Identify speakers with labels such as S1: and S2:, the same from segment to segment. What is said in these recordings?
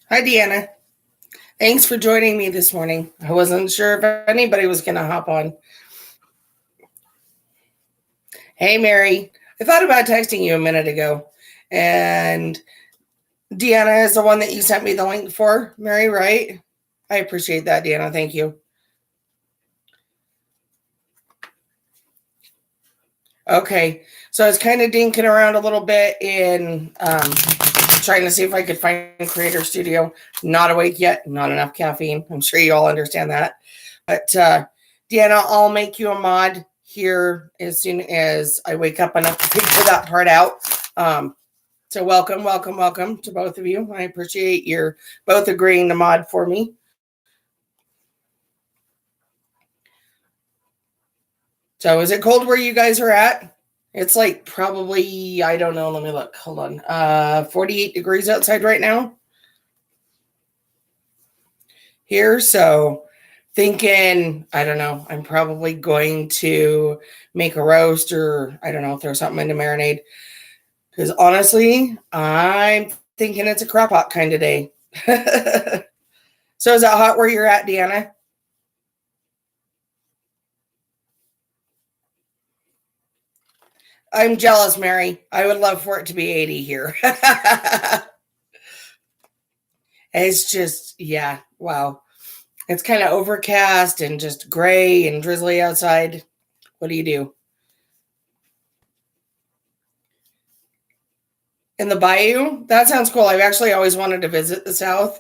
S1: Hi, Deanna. Thanks for joining me this morning. I wasn't sure if anybody was going to hop on. Hey, Mary. I thought about texting you a minute ago, and Deanna is the one that you sent me the link for, Mary, right? I appreciate that, Deanna. Thank you. Okay, so I was kind of dinking around a little bit in trying to see if I could find Creator Studio. Not awake yet, not enough caffeine. I'm sure you all understand that. But Deanna, I'll make you a mod here as soon as I wake up enough to figure that part out. So welcome to both of you. I appreciate your both agreeing to mod for me. So is it cold where you guys are at? It's like probably, I don't know, let me look. Hold on. 48 degrees outside right now. Here, so thinking, I don't know, I'm probably going to make a roast or I don't know, throw something into marinade. Because honestly, I'm thinking it's a crock pot kind of day. So is it hot where you're at, Deanna? I'm jealous, Mary. I would love for it to be 80 here. It's just, yeah, wow. It's kind of overcast and just gray and drizzly outside. What do you do? In the bayou? That sounds cool. I've actually always wanted to visit the South,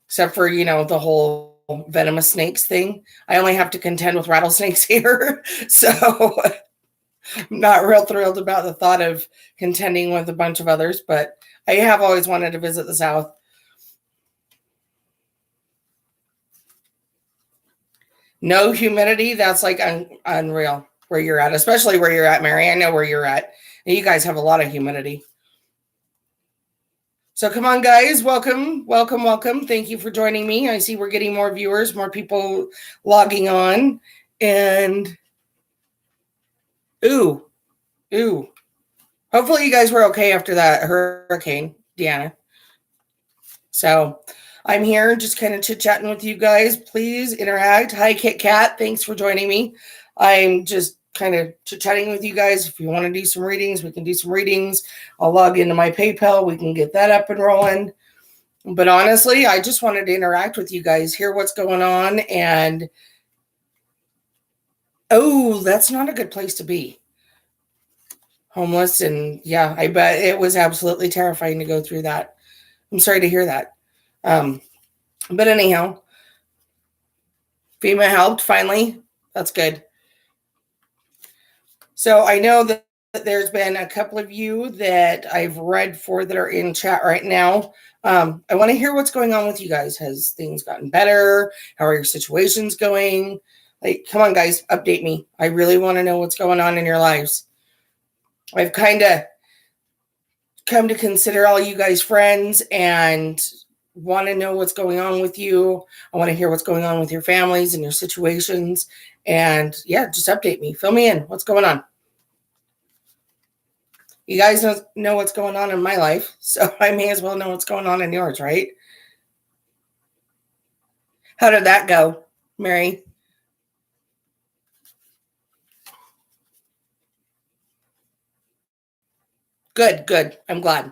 S1: except for, the whole venomous snakes thing. I only have to contend with rattlesnakes here. So I'm not real thrilled about the thought of contending with a bunch of others, but I have always wanted to visit the South. No humidity, that's like unreal where you're at, especially where you're at, Mary. I know where you're at. And you guys have a lot of humidity. So come on, guys. Welcome. Thank you for joining me. I see we're getting more viewers, more people logging on. And ooh. Hopefully you guys were okay after that hurricane, Deanna. So I'm here just kind of chit-chatting with you guys. Please interact. Hi, Kit Kat. Thanks for joining me. I'm just kind of chit-chatting with you guys. If you want to do some readings, we can do some readings. I'll log into my PayPal. We can get that up and rolling. But honestly, I just wanted to interact with you guys, hear what's going on. And, oh, that's not a good place to be. Homeless. And yeah, I bet it was absolutely terrifying to go through that. I'm sorry to hear that. But anyhow, FEMA helped finally. That's good. So I know that there's been a couple of you that I've read for that are in chat right now. I want to hear what's going on with you guys. Has things gotten better? How are your situations going? Like, come on, guys, update me. I really want to know what's going on in your lives. I've kind of come to consider all you guys friends and want to know what's going on with you. I want to hear what's going on with your families and your situations. And yeah, just update me. Fill me in. What's going on? You guys know what's going on in my life, so I may as well know what's going on in yours, right? How did that go, Mary? Good. I'm glad.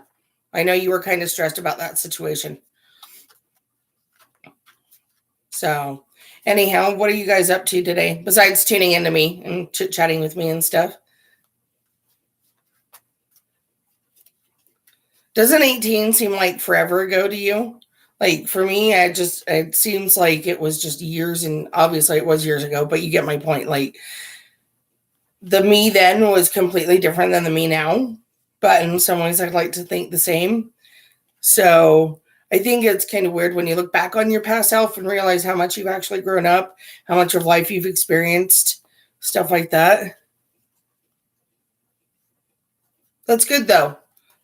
S1: I know you were kind of stressed about that situation. So, anyhow, what are you guys up to today besides tuning into me and chit-chatting with me and stuff? Doesn't 18 seem like forever ago to you? Like for me, it seems like it was just years, and obviously it was years ago, but you get my point. Like the me then was completely different than the me now, but in some ways I'd like to think the same. So I think it's kind of weird when you look back on your past self and realize how much you've actually grown up, how much of life you've experienced, stuff like that. That's good though.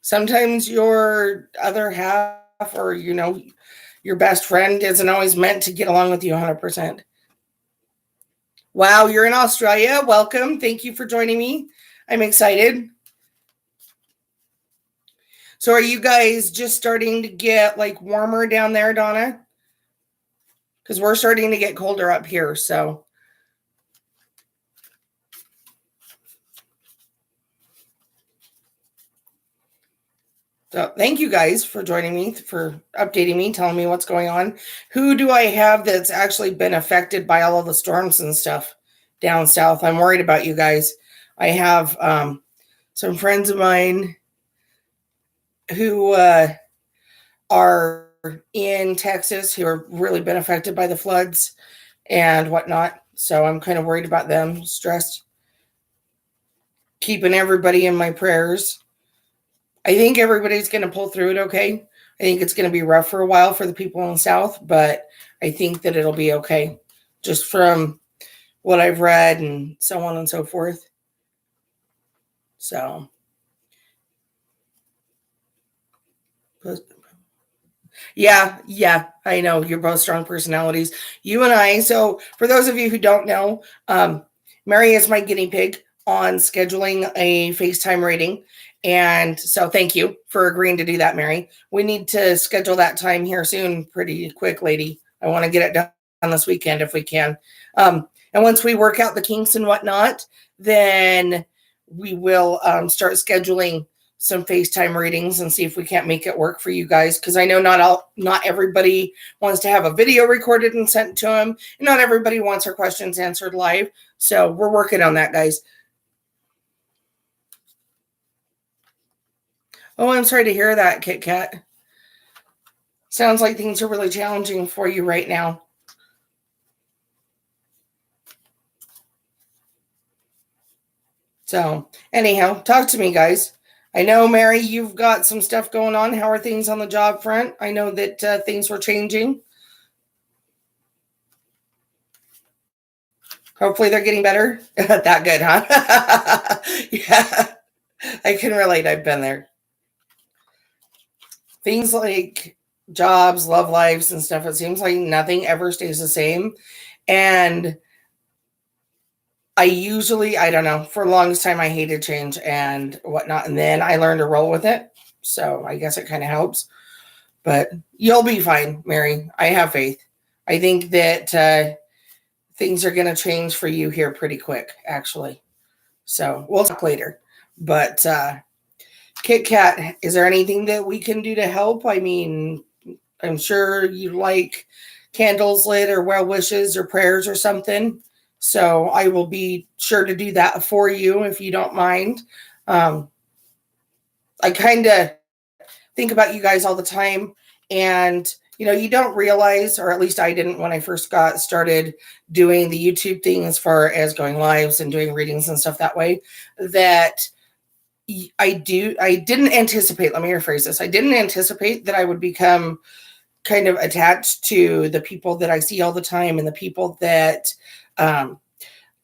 S1: Sometimes your other half or, your best friend isn't always meant to get along with you 100%. Wow, you're in Australia. Welcome. Thank you for joining me. I'm excited. So are you guys just starting to get like warmer down there, Donna? Because we're starting to get colder up here. So thank you guys for joining me, for updating me, telling me what's going on. Who do I have that's actually been affected by all of the storms and stuff down south? I'm worried about you guys. I have some friends of mine who are in Texas who are really been affected by the floods and whatnot. So I'm kind of worried about them, stressed, keeping everybody in my prayers. I think everybody's going to pull through it okay. I think it's going to be rough for a while for the people in the South, but I think that it'll be okay just from what I've read and so on and so forth. So, yeah, I know you're both strong personalities. You and I. So, for those of you who don't know, Mary is my guinea pig on scheduling a FaceTime reading. And so thank you for agreeing to do that, Mary. We need to schedule that time here soon, pretty quick, lady. I want to get it done this weekend if we can. And once we work out the kinks and whatnot, then we will start scheduling some FaceTime readings and see if we can't make it work for you guys. Because I know not everybody wants to have a video recorded and sent to them. And not everybody wants their questions answered live. So we're working on that, guys. Oh, I'm sorry to hear that, Kit Kat. Sounds like things are really challenging for you right now. So, anyhow, talk to me, guys. I know, Mary, you've got some stuff going on. How are things on the job front? I know that things were changing. Hopefully they're getting better. That good, huh? Yeah, I can relate. I've been there. Things like jobs, love lives, and stuff, it seems like nothing ever stays the same. And I don't know, for the longest time, I hated change and whatnot. And then I learned to roll with it. So I guess it kind of helps. But you'll be fine, Mary. I have faith. I think that things are going to change for you here pretty quick, actually. So we'll talk later. But Kit Kat, is there anything that we can do to help? I mean, I'm sure you like candles lit or well wishes or prayers or something. So I will be sure to do that for you if you don't mind. I kind of think about you guys all the time. And, you don't realize, or at least I didn't when I first got started doing the YouTube thing as far as going lives and doing readings and stuff that way, that I didn't anticipate, let me rephrase this. I didn't anticipate that I would become kind of attached to the people that I see all the time and the people that I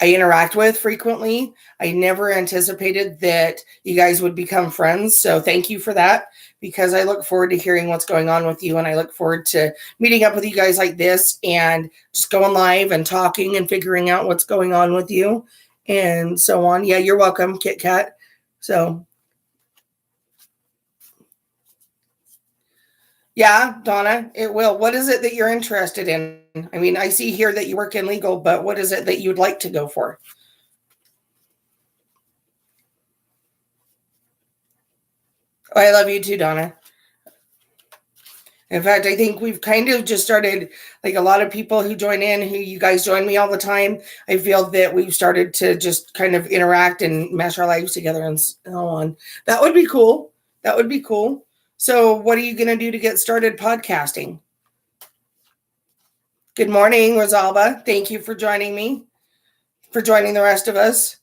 S1: interact with frequently. I never anticipated that you guys would become friends. So thank you for that, because I look forward to hearing what's going on with you. And I look forward to meeting up with you guys like this and just going live and talking and figuring out what's going on with you and so on. Yeah, you're welcome, Kit Kat. So yeah, Donna, it will. What is it that you're interested in? I mean, I see here that you work in legal, but what is it that you'd like to go for? Oh, I love you too, Donna. In fact, I think we've kind of just started, like a lot of people who join in, who you guys join me all the time. I feel that we've started to just kind of interact and mesh our lives together and so on. That would be cool. That would be cool. So, what are you going to do to get started podcasting? Good morning, Rosalba. Thank you for joining me, for joining the rest of us.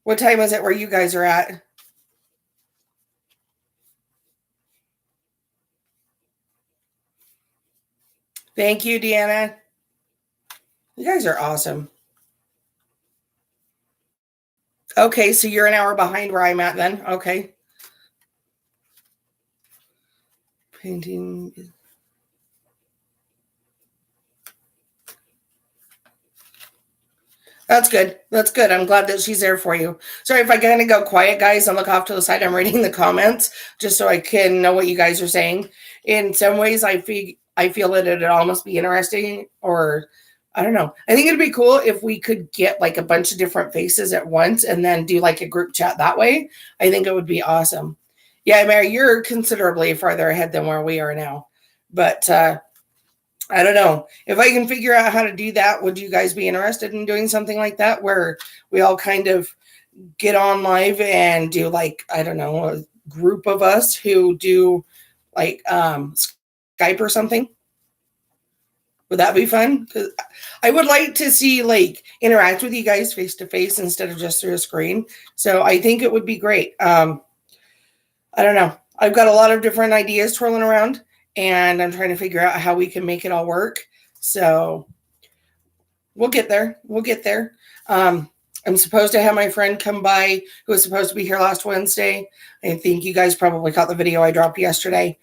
S1: What time is it where you guys are at? Thank you, Deanna. You guys are awesome. Okay, so you're an hour behind where I'm at then. Okay. Painting. That's good. That's good. I'm glad that she's there for you. Sorry if I kind of go quiet, guys, and look off to the side. I'm reading the comments just so I can know what you guys are saying. In some ways, I feel that it'd almost be interesting, or I don't know. I think it'd be cool if we could get like a bunch of different faces at once and then do like a group chat that way. I think it would be awesome. Yeah, Mary, you're considerably farther ahead than where we are now. But I don't know. If I can figure out how to do that, would you guys be interested in doing something like that where we all kind of get on live and do like, I don't know, a group of us who do like Skype or something? Would that be fun? Because I would like to see like interact with you guys face to face instead of just through a screen. So I think it would be great. I don't know. I've got a lot of different ideas twirling around, and I'm trying to figure out how we can make it all work. So we'll get there. We'll get there. I'm supposed to have my friend come by who was supposed to be here last Wednesday. I think you guys probably caught the video I dropped yesterday.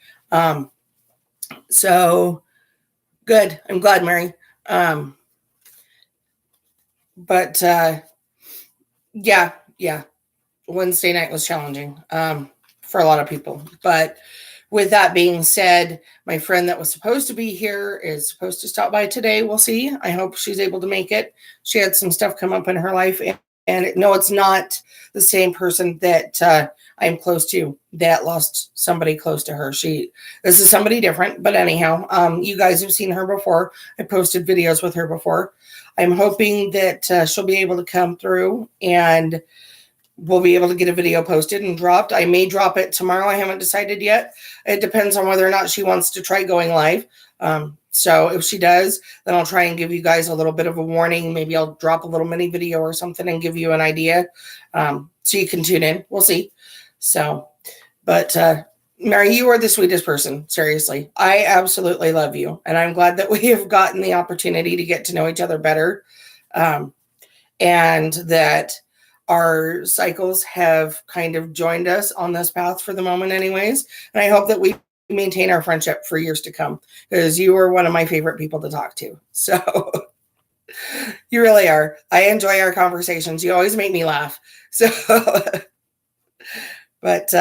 S1: So good. I'm glad, Mary. But yeah. Wednesday night was challenging for a lot of people. But with that being said, my friend that was supposed to be here is supposed to stop by today. We'll see. I hope she's able to make it. She had some stuff come up in her life. And no, it's not the same person that I'm close to that lost somebody close to her. This is somebody different. But anyhow, you guys have seen her before. I posted videos with her before. I'm hoping that she'll be able to come through and we'll be able to get a video posted and dropped. I may drop it tomorrow. I haven't decided yet. It depends on whether or not she wants to try going live. So if she does, then I'll try and give you guys a little bit of a warning. Maybe I'll drop a little mini video or something and give you an idea so you can tune in. We'll see. So, but Mary, you are the sweetest person. Seriously. I absolutely love you. And I'm glad that we have gotten the opportunity to get to know each other better. And that our cycles have kind of joined us on this path for the moment anyways. And I hope that we maintain our friendship for years to come because you are one of my favorite people to talk to. So you really are. I enjoy our conversations. You always make me laugh. So, but,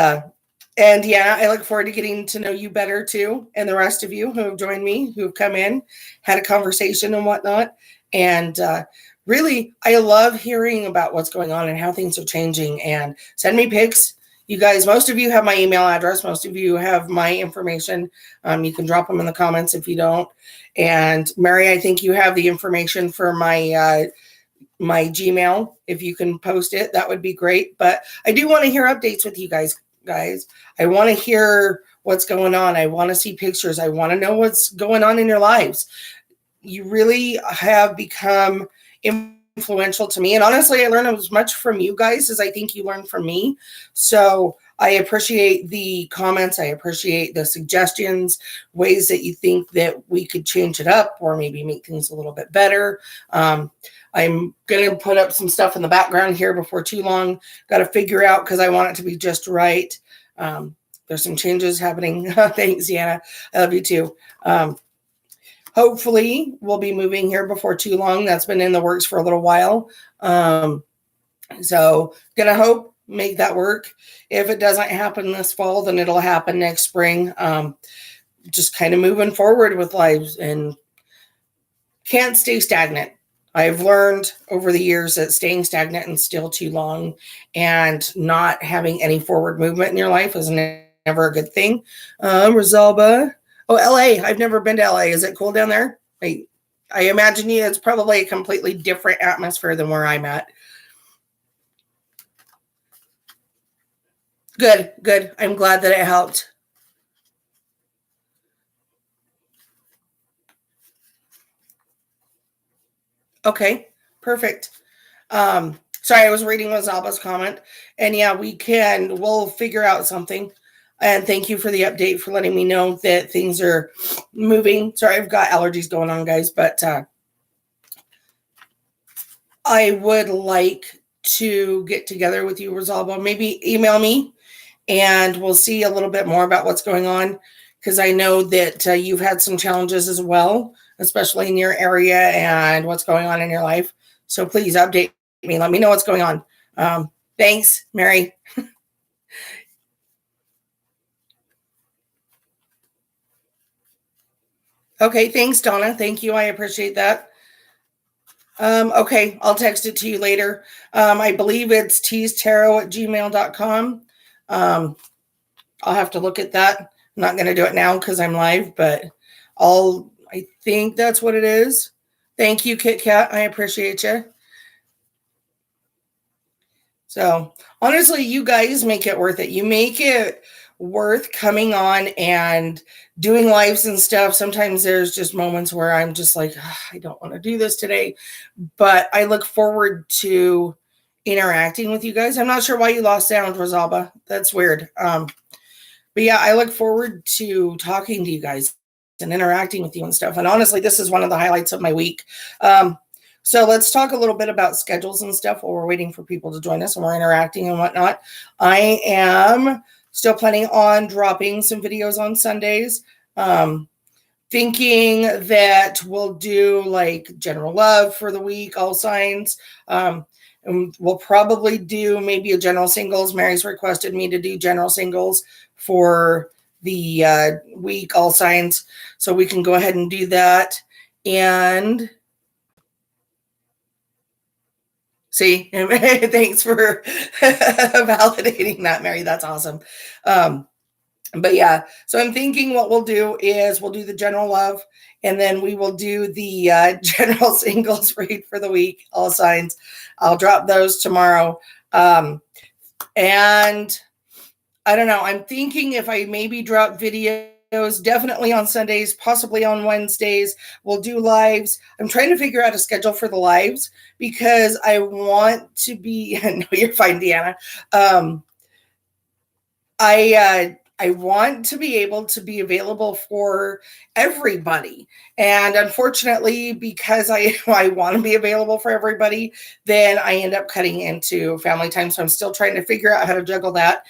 S1: and yeah, I look forward to getting to know you better too. And the rest of you who have joined me, who have come in, had a conversation and whatnot. And, really, I love hearing about what's going on and how things are changing, and send me pics. You guys, most of you have my email address. Most of you have my information. You can drop them in the comments if you don't. And Mary, I think you have the information for my my Gmail. If you can post it, that would be great. But I do want to hear updates with you guys. I want to hear what's going on. I want to see pictures. I want to know what's going on in your lives. You really have become influential to me. And honestly, I learn as much from you guys as I think you learn from me. So I appreciate the comments. I appreciate the suggestions, ways that you think that we could change it up or maybe make things a little bit better. I'm going to put up some stuff in the background here before too long. Got to figure out because I want it to be just right. There's some changes happening. Thanks, Deanna. I love you too. Hopefully we'll be moving here before too long. That's been in the works for a little while. So gonna hope make that work. If it doesn't happen this fall, then it'll happen next spring. Just kind of moving forward with lives and can't stay stagnant. I've learned over the years that staying stagnant and still too long and not having any forward movement in your life is never a good thing. Rosalba. Oh, LA. I've never been to LA. Is it cool down there? I imagine it's probably a completely different atmosphere than where I'm at. Good. I'm glad that it helped. Okay, perfect. Sorry, I was reading Rosalba's comment. And yeah, we'll figure out something. And thank you for the update for letting me know that things are moving. Sorry, I've got allergies going on, guys, but I would like to get together with you, Rosalba. Maybe email me and we'll see a little bit more about what's going on because I know that you've had some challenges as well, especially in your area and what's going on in your life. So please update me. Let me know what's going on. Thanks, Mary. Okay, thanks, Donna. Thank you. I appreciate that. Okay, I'll text it to you later. I believe it's teastarot@gmail.com. I'll have to look at that. I'm not going to do it now because I'm live, but I think that's what it is. Thank you, Kit Kat. I appreciate you. So honestly, you guys make it worth it. You make it worth coming on and doing lives and stuff. Sometimes there's just moments where I'm just like, I don't want to do this today, but I look forward to interacting with you guys. I'm not sure why you lost sound, Rosalba. That's weird. But yeah, I look forward to talking to you guys and interacting with you and stuff. And honestly, this is one of the highlights of my week. So let's talk a little bit about schedules and stuff while we're waiting for people to join us and we're interacting and whatnot. I am still planning on dropping some videos on Sundays. Thinking that we'll do like general love for the week, all signs. And we'll probably do maybe a general singles. Mary's requested me to do general singles for the week, all signs. So we can go ahead and do that. And see, thanks for validating that, Mary. That's awesome. But yeah, so I'm thinking what we'll do is we'll do the general love and then we will do the general singles read for the week, all signs. I'll drop those tomorrow. And I don't know, I'm thinking if I maybe drop videos, definitely on Sundays, possibly on Wednesdays, we'll do lives. I'm trying to figure out a schedule for the lives because I want to be, no, you're fine, Deanna. I want to be able to be available for everybody. And unfortunately, because I want to be available for everybody, then I end up cutting into family time. So I'm still trying to figure out how to juggle that.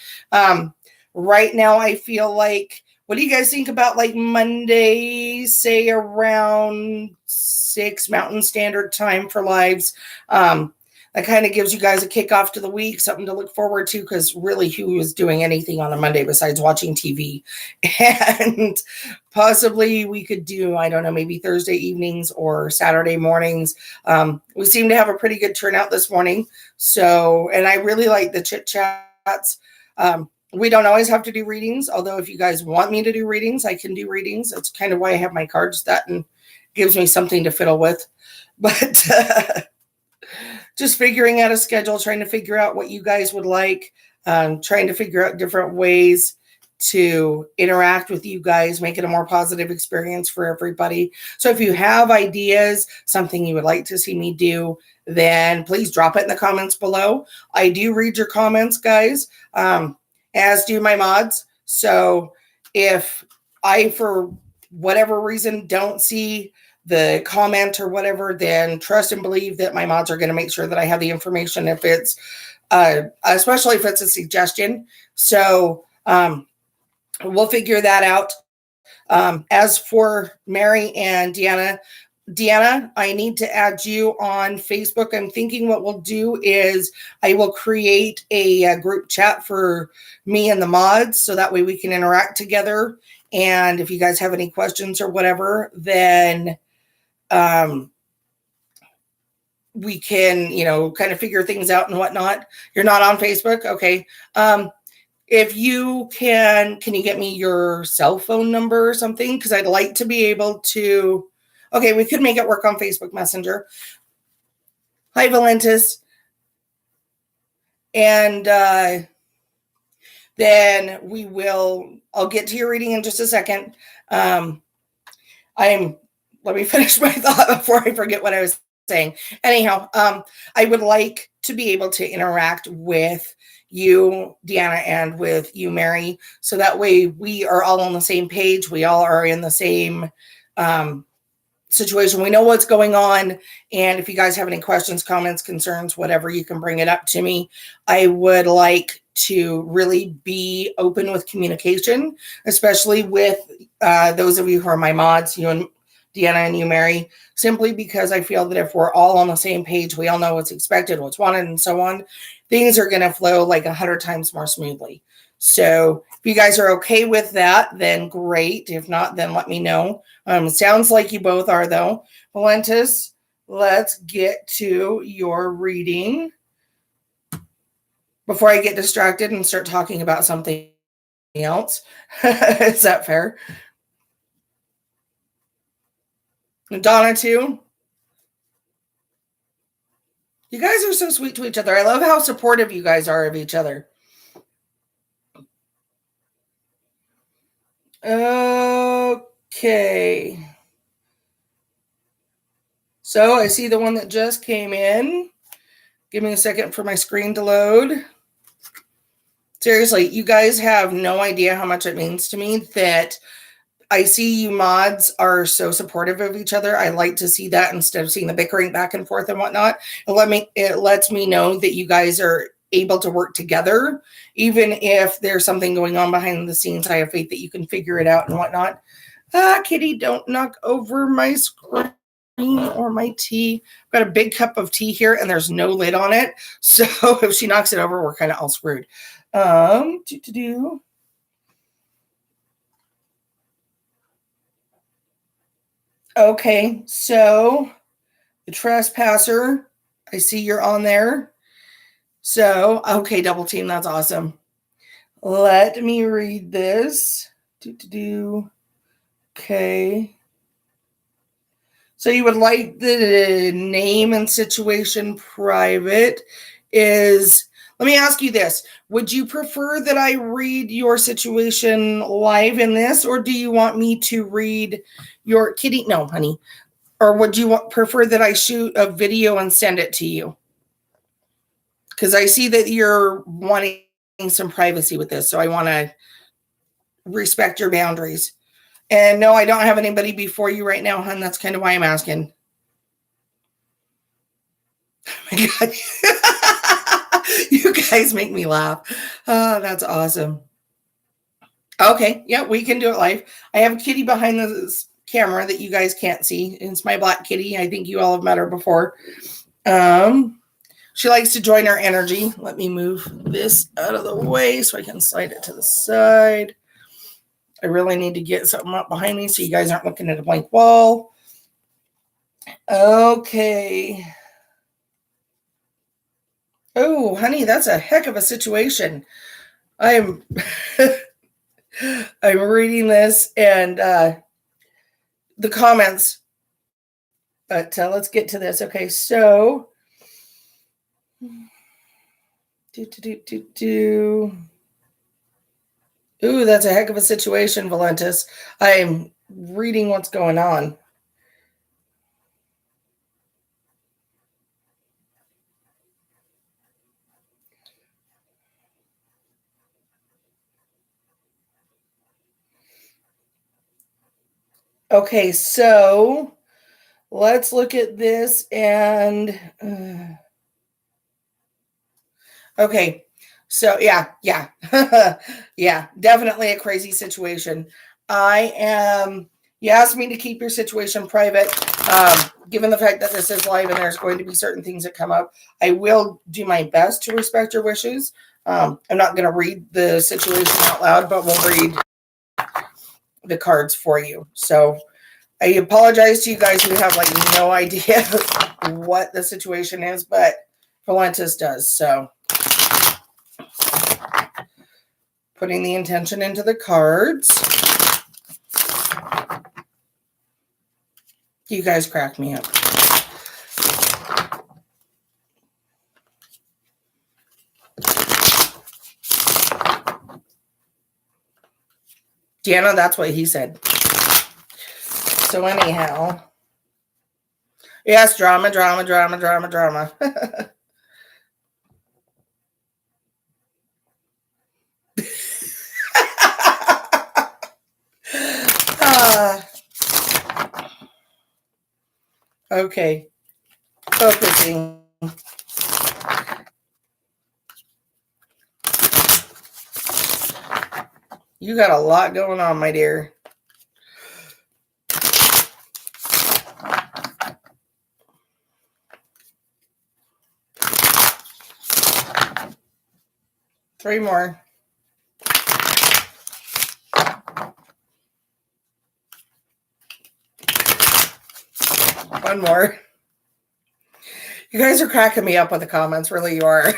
S1: Right now, I feel like, what do you guys think about like Monday, say around 6 Mountain Standard Time for lives? That kind of gives you guys a kickoff to the week, something to look forward to, because really who is doing anything on a Monday besides watching TV? And possibly we could do, I don't know, maybe Thursday evenings or Saturday mornings. We seem to have a pretty good turnout this morning. So, and I really like the chit chats. We don't always have to do readings, although if you guys want me to do readings, I can do readings. That's kind of why I have my cards, that and gives me something to fiddle with. But just figuring out a schedule, trying to figure out what you guys would like, trying to figure out different ways to interact with you guys, make it a more positive experience for everybody. So if you have ideas, something you would like to see me do, then please drop it in the comments below. I do read your comments, guys, as do my mods. So if I, for whatever reason, don't see the comment or whatever, then trust and believe that my mods are going to make sure that I have the information if it's, especially if it's a suggestion. So we'll figure that out. As for Mary and Deanna, I need to add you on Facebook. I'm thinking what we'll do is I will create a group chat for me and the mods so that way we can interact together. And if you guys have any questions or whatever, then we can, kind of figure things out and whatnot. You're not on Facebook? Okay. If you can you get me your cell phone number or something? Because I'd like to be able to, okay, we could make it work on Facebook Messenger. Hi, Valentis. And then I'll get to your reading in just a second. Let me finish my thought before I forget what I was saying. Anyhow, I would like to be able to interact with you, Deanna, and with you, Mary, so that way we are all on the same page. We all are in the same situation. We know what's going on. And if you guys have any questions, comments, concerns, whatever, you can bring it up to me. I would like to really be open with communication, especially with those of you who are my mods, you Deanna and you, Mary, simply because I feel that if we're all on the same page, we all know what's expected, what's wanted, and so on, things are going to flow like 100 times more smoothly. So if you guys are okay with that, then great. If not, then let me know. Sounds like you both are, though. Valentis, let's get to your reading before I get distracted and start talking about something else. Is that fair? Donna, too. You guys are so sweet to each other. I love how supportive you guys are of each other. Okay. So I see the one that just came in. Give me a second for my screen to load. Seriously, you guys have no idea how much it means to me that I see you mods are so supportive of each other. I like to see that instead of seeing the bickering back and forth and whatnot. It lets me know that you guys are able to work together, even if there's something going on behind the scenes. I have faith that you can figure it out and whatnot. Kitty, don't knock over my screen or my tea. I've got a big cup of tea here and there's no lid on it. So if she knocks it over, we're kind of all screwed. Okay, so the trespasser, I see you're on there. So, okay, double team, that's awesome. Let me read this. Okay. So you would like the name and situation private. Let me ask you this. Would you prefer that I read your situation live in this, or do you want me to read your Kitty? No, honey. Or would you prefer that I shoot a video and send it to you? Because I see that you're wanting some privacy with this, so I want to respect your boundaries. And no, I don't have anybody before you right now, hon. That's kind of why I'm asking. Oh my God. You guys make me laugh. Oh, that's awesome. Okay, yeah, we can do it live. I have a kitty behind the camera that you guys can't see. It's my black kitty. I think you all have met her before. She likes to join our energy. Let me move this out of the way so I can slide it to the side. I really need to get something up behind me so you guys aren't looking at a blank wall. Okay. Oh, honey, that's a heck of a situation. I'm reading this and the comments, but let's get to this. Okay, so Ooh, that's a heck of a situation, Valentis. I'm reading what's going on. Okay, so let's look at this and okay. So yeah. Yeah, definitely a crazy situation. You asked me to keep your situation private. Given the fact that this is live and there's going to be certain things that come up, I will do my best to respect your wishes. I'm not going to read the situation out loud, but we'll read the cards for you. So I apologize to you guys who have like no idea what the situation is, but Valentis does. So putting the intention into the cards. You guys crack me up. Deanna, that's what he said. So anyhow, yes, drama. Okay, focusing. You got a lot going on, my dear. 3 more. One more. You guys are cracking me up with the comments. Really, you are.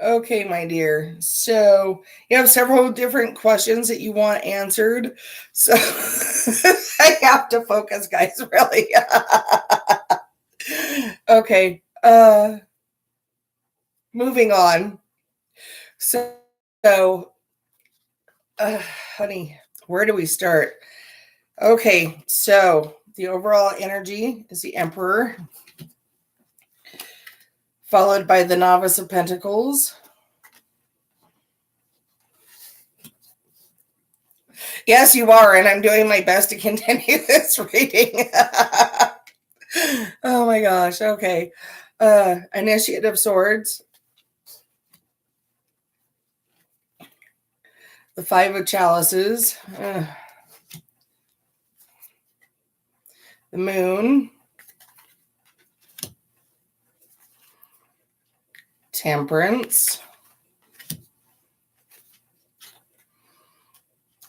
S1: Okay, my dear. So you have several different questions that you want answered. So I have to focus, guys, really. Okay. Moving on. So, honey, where do we start? Okay, so the overall energy is the Emperor, followed by the Novice of Pentacles. Yes, you are, and I'm doing my best to continue this reading. Oh my gosh, okay. Initiate of Swords. The Five of Chalices. The Moon. Temperance.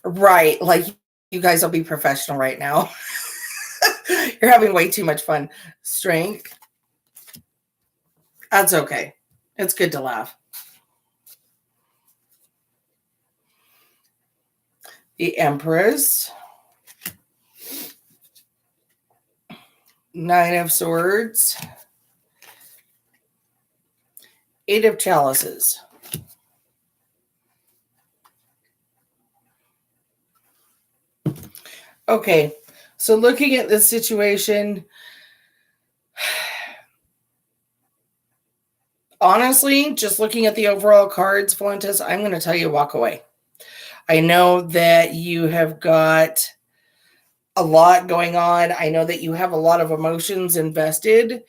S1: Right, like you guys will be professional right now. You're having way too much fun. Strength. That's okay. It's good to laugh. The Empress. Nine of Swords. Eight of Chalices. Okay, so looking at this situation, honestly, just looking at the overall cards, Valentis, I'm going to tell you walk away. I know that you have got a lot going on. I know that you have a lot of emotions invested,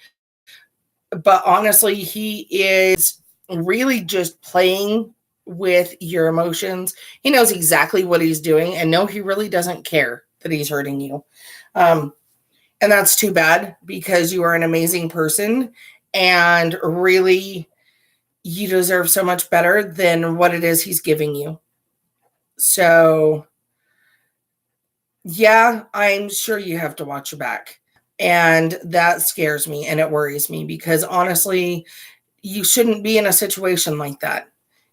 S1: but honestly, he is really just playing with your emotions. He knows exactly what he's doing, and no, he really doesn't care that he's hurting you. And that's too bad, because you are an amazing person, and really you deserve so much better than what it is he's giving you. So yeah, I'm sure you have to watch your back, and that scares me and it worries me, because honestly, you shouldn't be in a situation like that.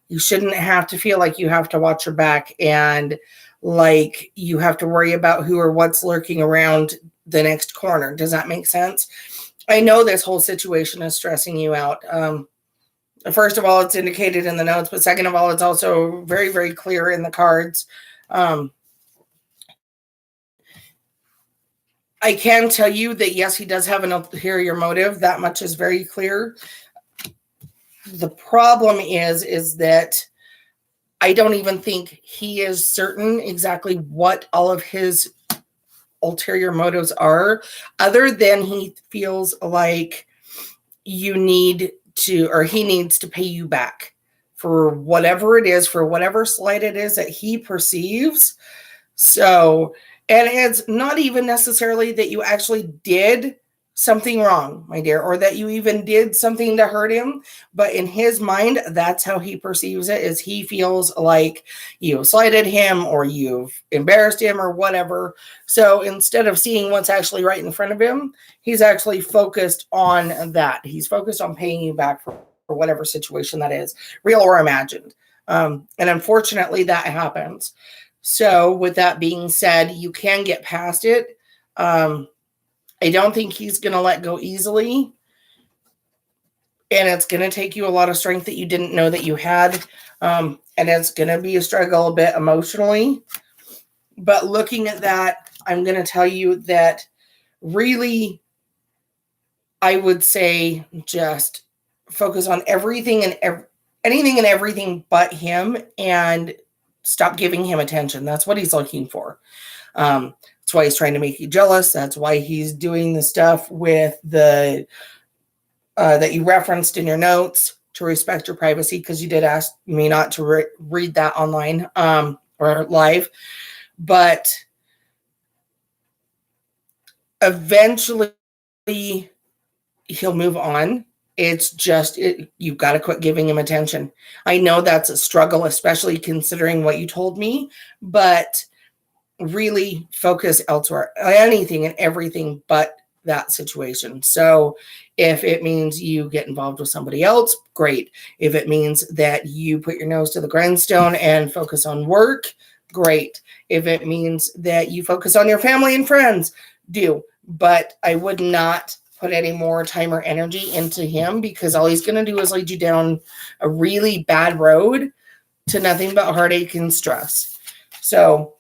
S1: You shouldn't have to feel like you have to watch your back and like you have to worry about who or what's lurking around the next corner. Does that make sense? I know this whole situation is stressing you out. First of all, it's indicated in the notes, but second of all, it's also very, very clear in the cards. I can tell you that, yes, he does have an ulterior motive. That much is very clear. The problem is that I don't even think he is certain exactly what all of his ulterior motives are, other than he feels like you need to, or he needs to pay you back for whatever it is, for whatever slight it is that he perceives. So, and it's not even necessarily that you actually did something wrong, my dear, or that you even did something to hurt him, but in his mind, that's how he perceives it, is he feels like you slighted him or you've embarrassed him or whatever. So instead of seeing what's actually right in front of him, he's actually focused on that. He's focused on paying you back for whatever situation that is, real or imagined. And unfortunately, that happens. So with that being said, you can get past it. I don't think he's going to let go easily. And it's going to take you a lot of strength that you didn't know that you had. And it's going to be a struggle a bit emotionally. But looking at that, I'm going to tell you that really, I would say just focus on everything and anything and everything but him, and stop giving him attention. That's what he's looking for. That's why he's trying to make you jealous. That's why he's doing the stuff with the that you referenced in your notes, to respect your privacy, because you did ask me not to read that online. or live, but eventually he'll move on. It's just, you've got to quit giving him attention. I know that's a struggle, especially considering what you told me, but really focus elsewhere, anything and everything but that situation. So if it means you get involved with somebody else, great. If it means that you put your nose to the grindstone and focus on work, great. If it means that you focus on your family and friends, do. But I would not put any more time or energy into him, because all he's going to do is lead you down a really bad road to nothing but heartache and stress. So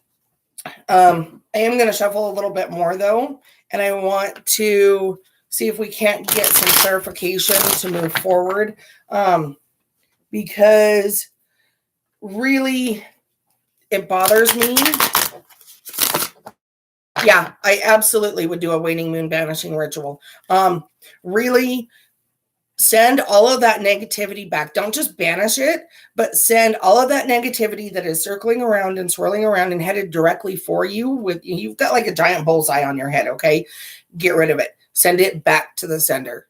S1: I am going to shuffle a little bit more though, and I want to see if we can't get some clarification to move forward, because really it bothers me. Yeah, I absolutely would do a waning moon banishing ritual. Really send all of that negativity back. Don't just banish it, but send all of that negativity that is circling around and swirling around and headed directly for you. You've got like a giant bullseye on your head, okay? Get rid of it. Send it back to the sender.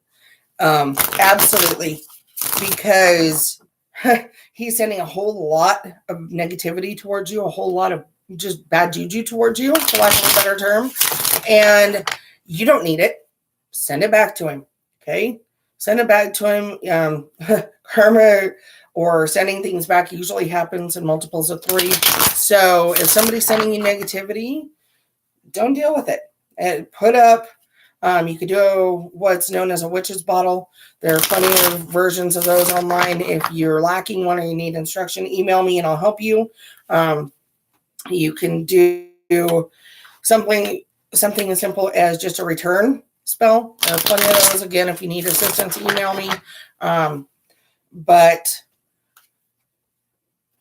S1: Absolutely. Because he's sending a whole lot of negativity towards you, a whole lot of just bad juju towards you, for lack of a better term. And you don't need it. Send it back to him, okay? Send it back to him. Karma or sending things back usually happens in multiples of 3. So if somebody's sending you negativity, don't deal with it. And put up, you could do what's known as a witch's bottle. There are plenty of versions of those online. If you're lacking one or you need instruction, email me and I'll help you. You can do something as simple as just a return spell. There are plenty of those. Again, if you need assistance, email me. But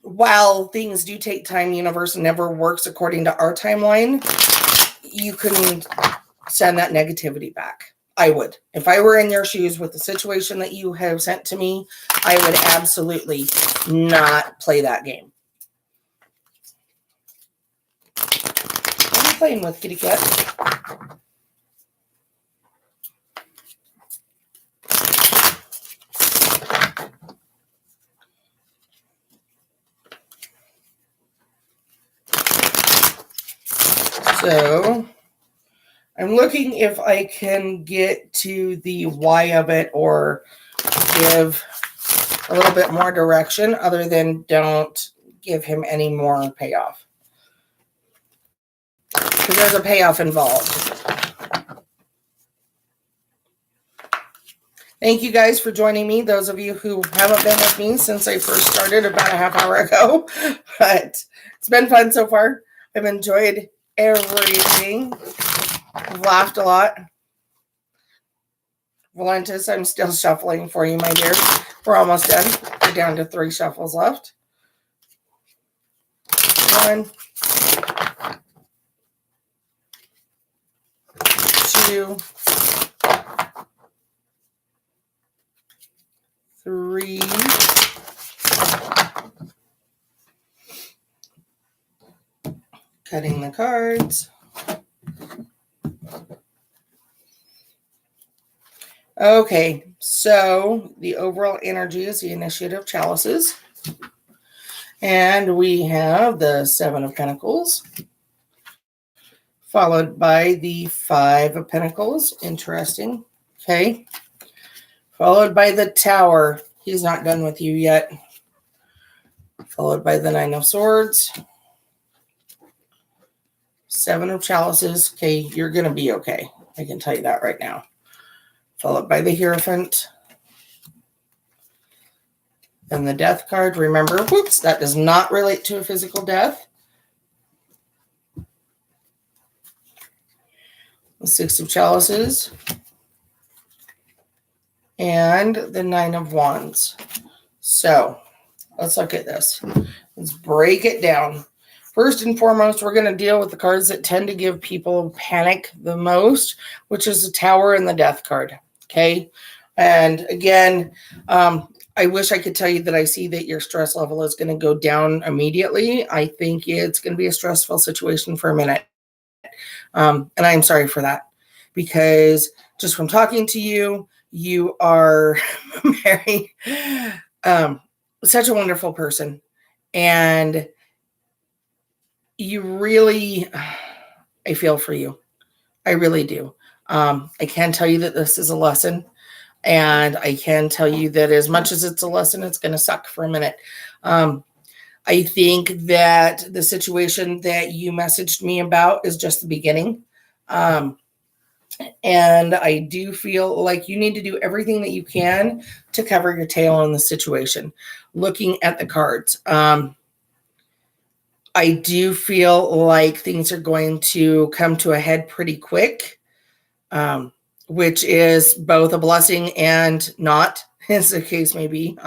S1: while things do take time, the universe never works according to our timeline. You can send that negativity back. I would. If I were in your shoes with the situation that you have sent to me, I would absolutely not play that game. What are you playing with, kitty cat? So I'm looking if I can get to the why of it or give a little bit more direction other than don't give him any more payoff. Because there's a payoff involved. Thank you guys for joining me. Those of you who haven't been with me since I first started about a half hour ago. But it's been fun so far. I've enjoyed everything. I've laughed a lot. Valentis, I'm still shuffling for you, my dear. We're almost done. We're down to 3 shuffles left. 1, 2, 3. Cutting the cards. Okay, so the overall energy is the Initiative Chalices. And we have the 7 of Pentacles, followed by the 5 of Pentacles. Interesting. Okay. Followed by the Tower. He's not done with you yet. Followed by the 9 of Swords. 7 of Chalices. Okay, you're going to be okay. I can tell you that right now. Followed by the Hierophant. And the Death card. Remember, whoops, that does not relate to a physical death. The 6 of Chalices. And the 9 of Wands. So, let's look at this. Let's break it down. First and foremost, we're going to deal with the cards that tend to give people panic the most, which is the Tower and the Death card. Okay. And again, I wish I could tell you that I see that your stress level is going to go down immediately. I think it's going to be a stressful situation for a minute. And I'm sorry for that, because just from talking to you, you are very, such a wonderful person. And you really, I feel for you. I really do. I can tell you that this is a lesson. And I can tell you that as much as it's a lesson, it's going to suck for a minute. I think that the situation that you messaged me about is just the beginning. And I do feel like you need to do everything that you can to cover your tail in the situation. Looking at the cards, I do feel like things are going to come to a head pretty quick, which is both a blessing and not, as the case may be.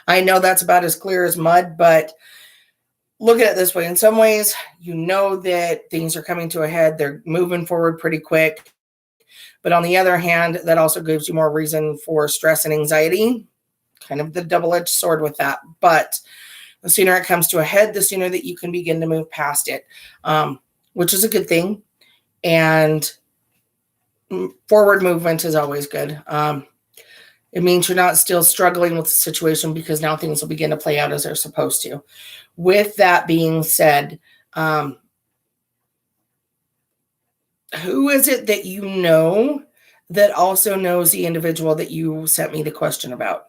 S1: I know that's about as clear as mud, but look at it this way. In some ways, you know that things are coming to a head. They're moving forward pretty quick. But on the other hand, that also gives you more reason for stress and anxiety, kind of the double-edged sword with that. But the sooner it comes to a head, the sooner that you can begin to move past it, which is a good thing. And forward movement is always good. It means you're not still struggling with the situation, because now things will begin to play out as they're supposed to. With that being said, who is it that you know that also knows the individual that you sent me the question about?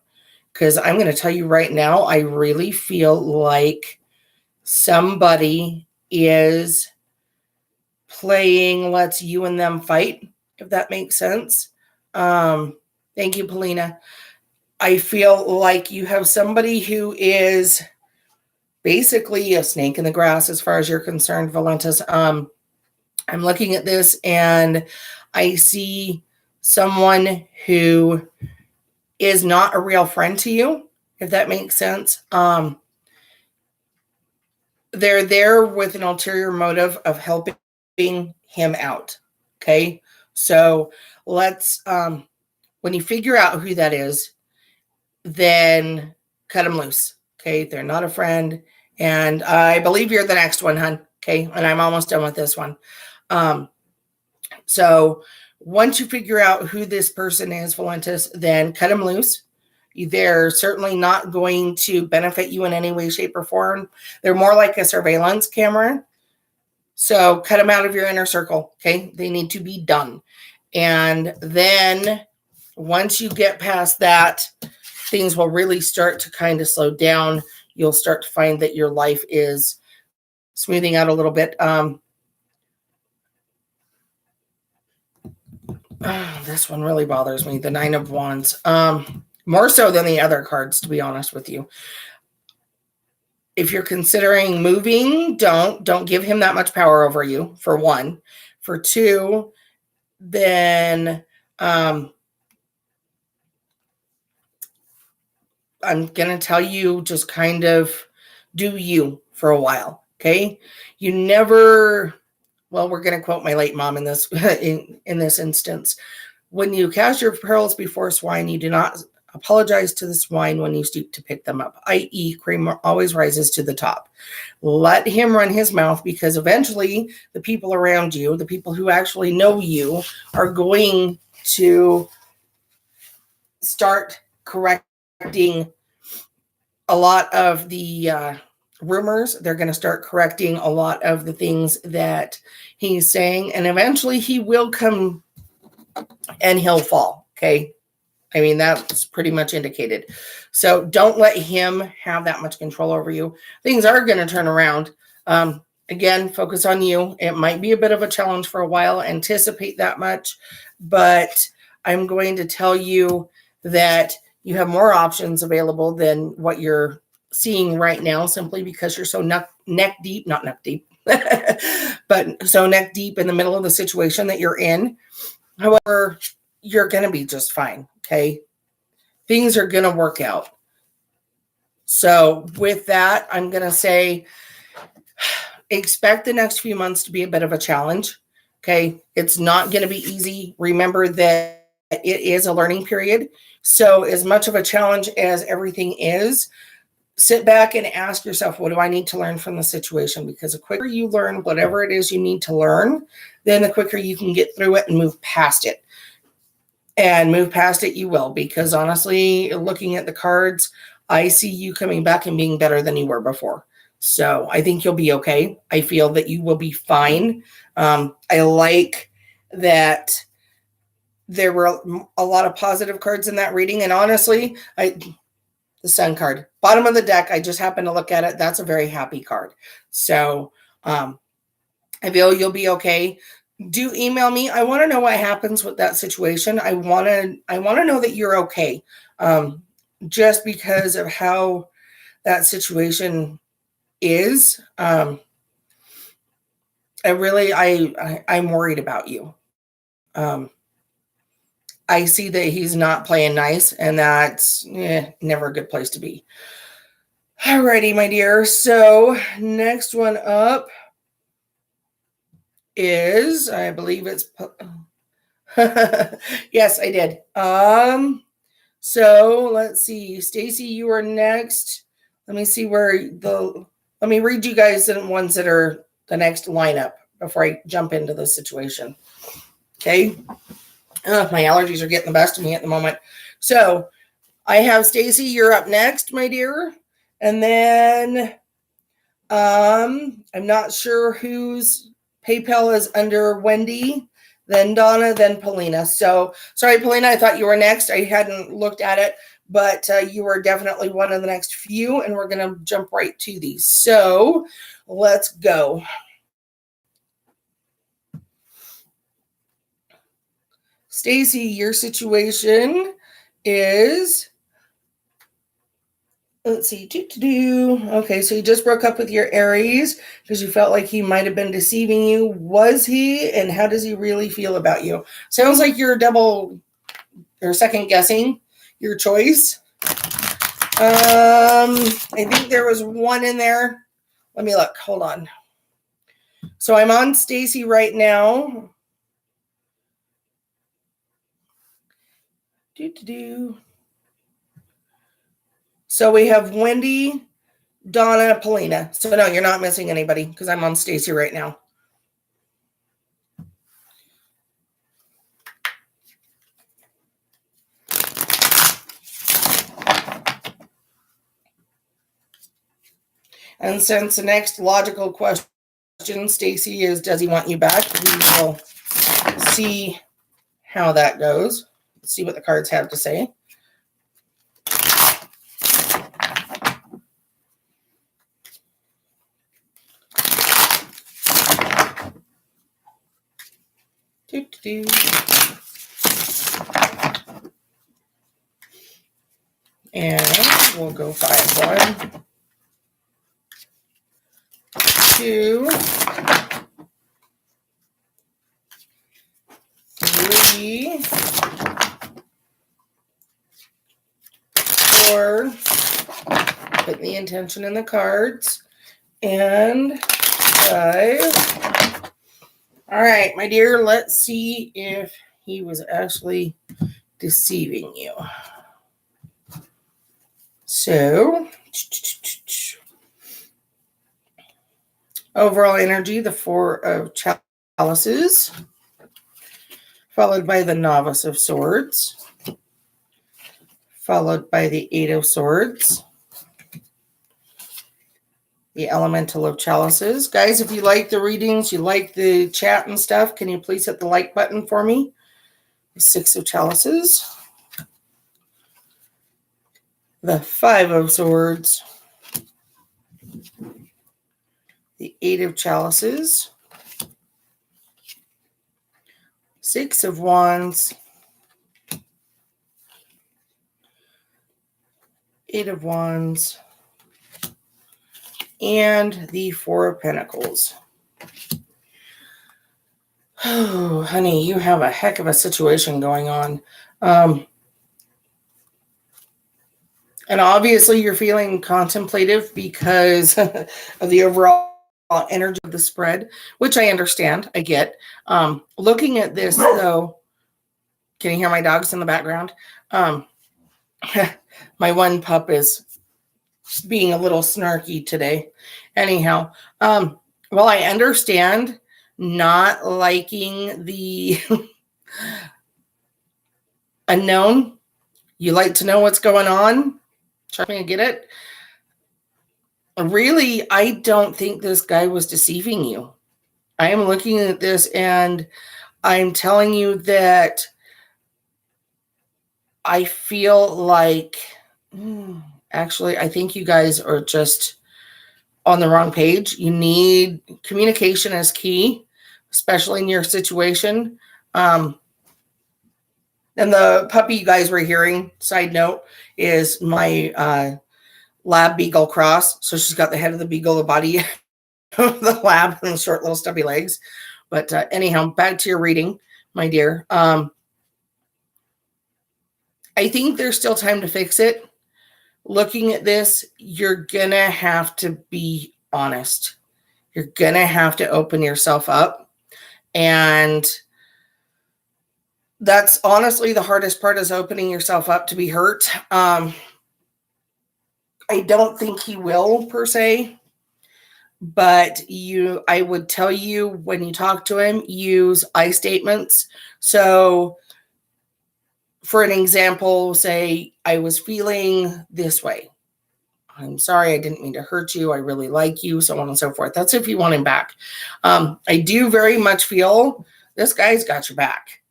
S1: Because I'm going to tell you right now, I really feel like somebody is playing let's you and them fight, if that makes sense. Thank you, Polina. I feel like you have somebody who is basically a snake in the grass as far as you're concerned, Valentis. I'm looking at this and I see someone who is not a real friend to you, if that makes sense. They're there with an ulterior motive of helping him out. Okay. So let's, when you figure out who that is, then cut them loose. Okay. They're not a friend. And I believe you're the next one, hon. Okay. And I'm almost done with this one. So once you figure out who this person is, Valentis, then cut them loose. They're certainly not going to benefit you in any way, shape, or form. They're more like a surveillance camera. So cut them out of your inner circle. Okay. They need to be done. And then once you get past that, things will really start to kind of slow down. You'll start to find that your life is smoothing out a little bit. This one really bothers me. The 9 of Wands. More so than the other cards, to be honest with you. If you're considering moving, don't give him that much power over you, for one. For two, then I'm going to tell you, just kind of do you for a while, okay? You never, well, we're going to quote my late mom in this in this instance. When you cast your pearls before swine, you do not apologize to the swine when you stoop to pick them up, i.e. cream always rises to the top. Let him run his mouth, because eventually the people around you, the people who actually know you, are going to start correcting a lot of the rumors. They're going to start correcting a lot of the things that he's saying, and eventually he will come and he'll fall. Okay. I mean, that's pretty much indicated. So don't let him have that much control over you. Things are going to turn around. Again, focus on you. It might be a bit of a challenge for a while. Anticipate that much. But I'm going to tell you that you have more options available than what you're seeing right now, simply because you're so neck deep, not neck deep, but so neck deep in the middle of the situation that you're in. However, you're going to be just fine. Okay. Things are going to work out. So with that, I'm going to say, expect the next few months to be a bit of a challenge. Okay. It's not going to be easy. Remember that it is a learning period. So as much of a challenge as everything is, sit back and ask yourself, what do I need to learn from the situation? Because the quicker you learn whatever it is you need to learn, then the quicker you can get through it and move past it. And move past it you will, because honestly, looking at the cards, I see you coming back and being better than you were before. So I think you'll be okay. I feel that you will be fine. I like that there were a lot of positive cards in that reading. And honestly, the Sun card, bottom of the deck, I just happened to look at it. That's a very happy card. So I feel you'll be okay. Do email me. I want to know what happens with that situation. I want to know that you're okay. Just because of how that situation is. I'm worried about you. I see that he's not playing nice, and that's never a good place to be. Alrighty, my dear. So next one up is, I believe it's, yes, I did. So let's see, Stacy, you are next. Let me see let me read you guys the ones that are the next lineup before I jump into the situation. Okay. My allergies are getting the best of me at the moment. So I have Stacy, you're up next, my dear. And then I'm not sure whose PayPal is under Wendy, then Donna, then Paulina. So sorry, Paulina, I thought you were next. I hadn't looked at it, but you are definitely one of the next few, and we're going to jump right to these. So let's go. Stacy, your situation is, let's see, okay, so you just broke up with your Aries because you felt like he might have been deceiving you. Was he? And how does he really feel about you? Sounds like you're second guessing your choice. I think there was one in there. Let me look. Hold on. So I'm on Stacy right now. So we have Wendy, Donna, Paulina. So no, you're not missing anybody because I'm on Stacy right now. And since the next logical question, Stacy, is does he want you back? We will see how that goes. See what the cards have to say. And we'll go 5, 1, 2, 3, 4. Put the intention in the cards. And 5. All right, my dear, let's see if he was actually deceiving you. So, overall energy, the 4 of Chalices, followed by the Novice of Swords, followed by the 8 of Swords, the Elemental of Chalices. Guys, if you like the readings, you like the chat and stuff, can you please hit the like button for me? The 6 of Chalices, the 5 of Swords, the 8 of Chalices, 6 of Wands, 8 of Wands, and the 4 of Pentacles. Oh, honey, you have a heck of a situation going on. And obviously you're feeling contemplative because of the overall energy of the spread, which I understand, I get. Looking at this, though, Can you hear my dogs in the background? My one pup is being a little snarky today. Anyhow, well, I understand not liking the unknown. You like to know what's going on. Trust me, I get it. Really, I don't think this guy was deceiving you. I am looking at this and I'm telling you that I feel like, actually, I think you guys are just on the wrong page. You need communication is key, especially in your situation. And the puppy you guys were hearing, side note, is my lab beagle cross. So she's got the head of the beagle, the body of the lab, and the short little stubby legs. But anyhow, back to your reading, my dear. I think there's still time to fix it. Looking at this, you're going to have to be honest. You're going to have to open yourself up. And that's honestly the hardest part, is opening yourself up to be hurt. I don't think he will, per se. But I would tell you, when you talk to him, use I statements. So, for an example, say, I was feeling this way. I'm sorry, I didn't mean to hurt you. I really like you, so on and so forth. That's if you want him back. I do very much feel this guy's got your back.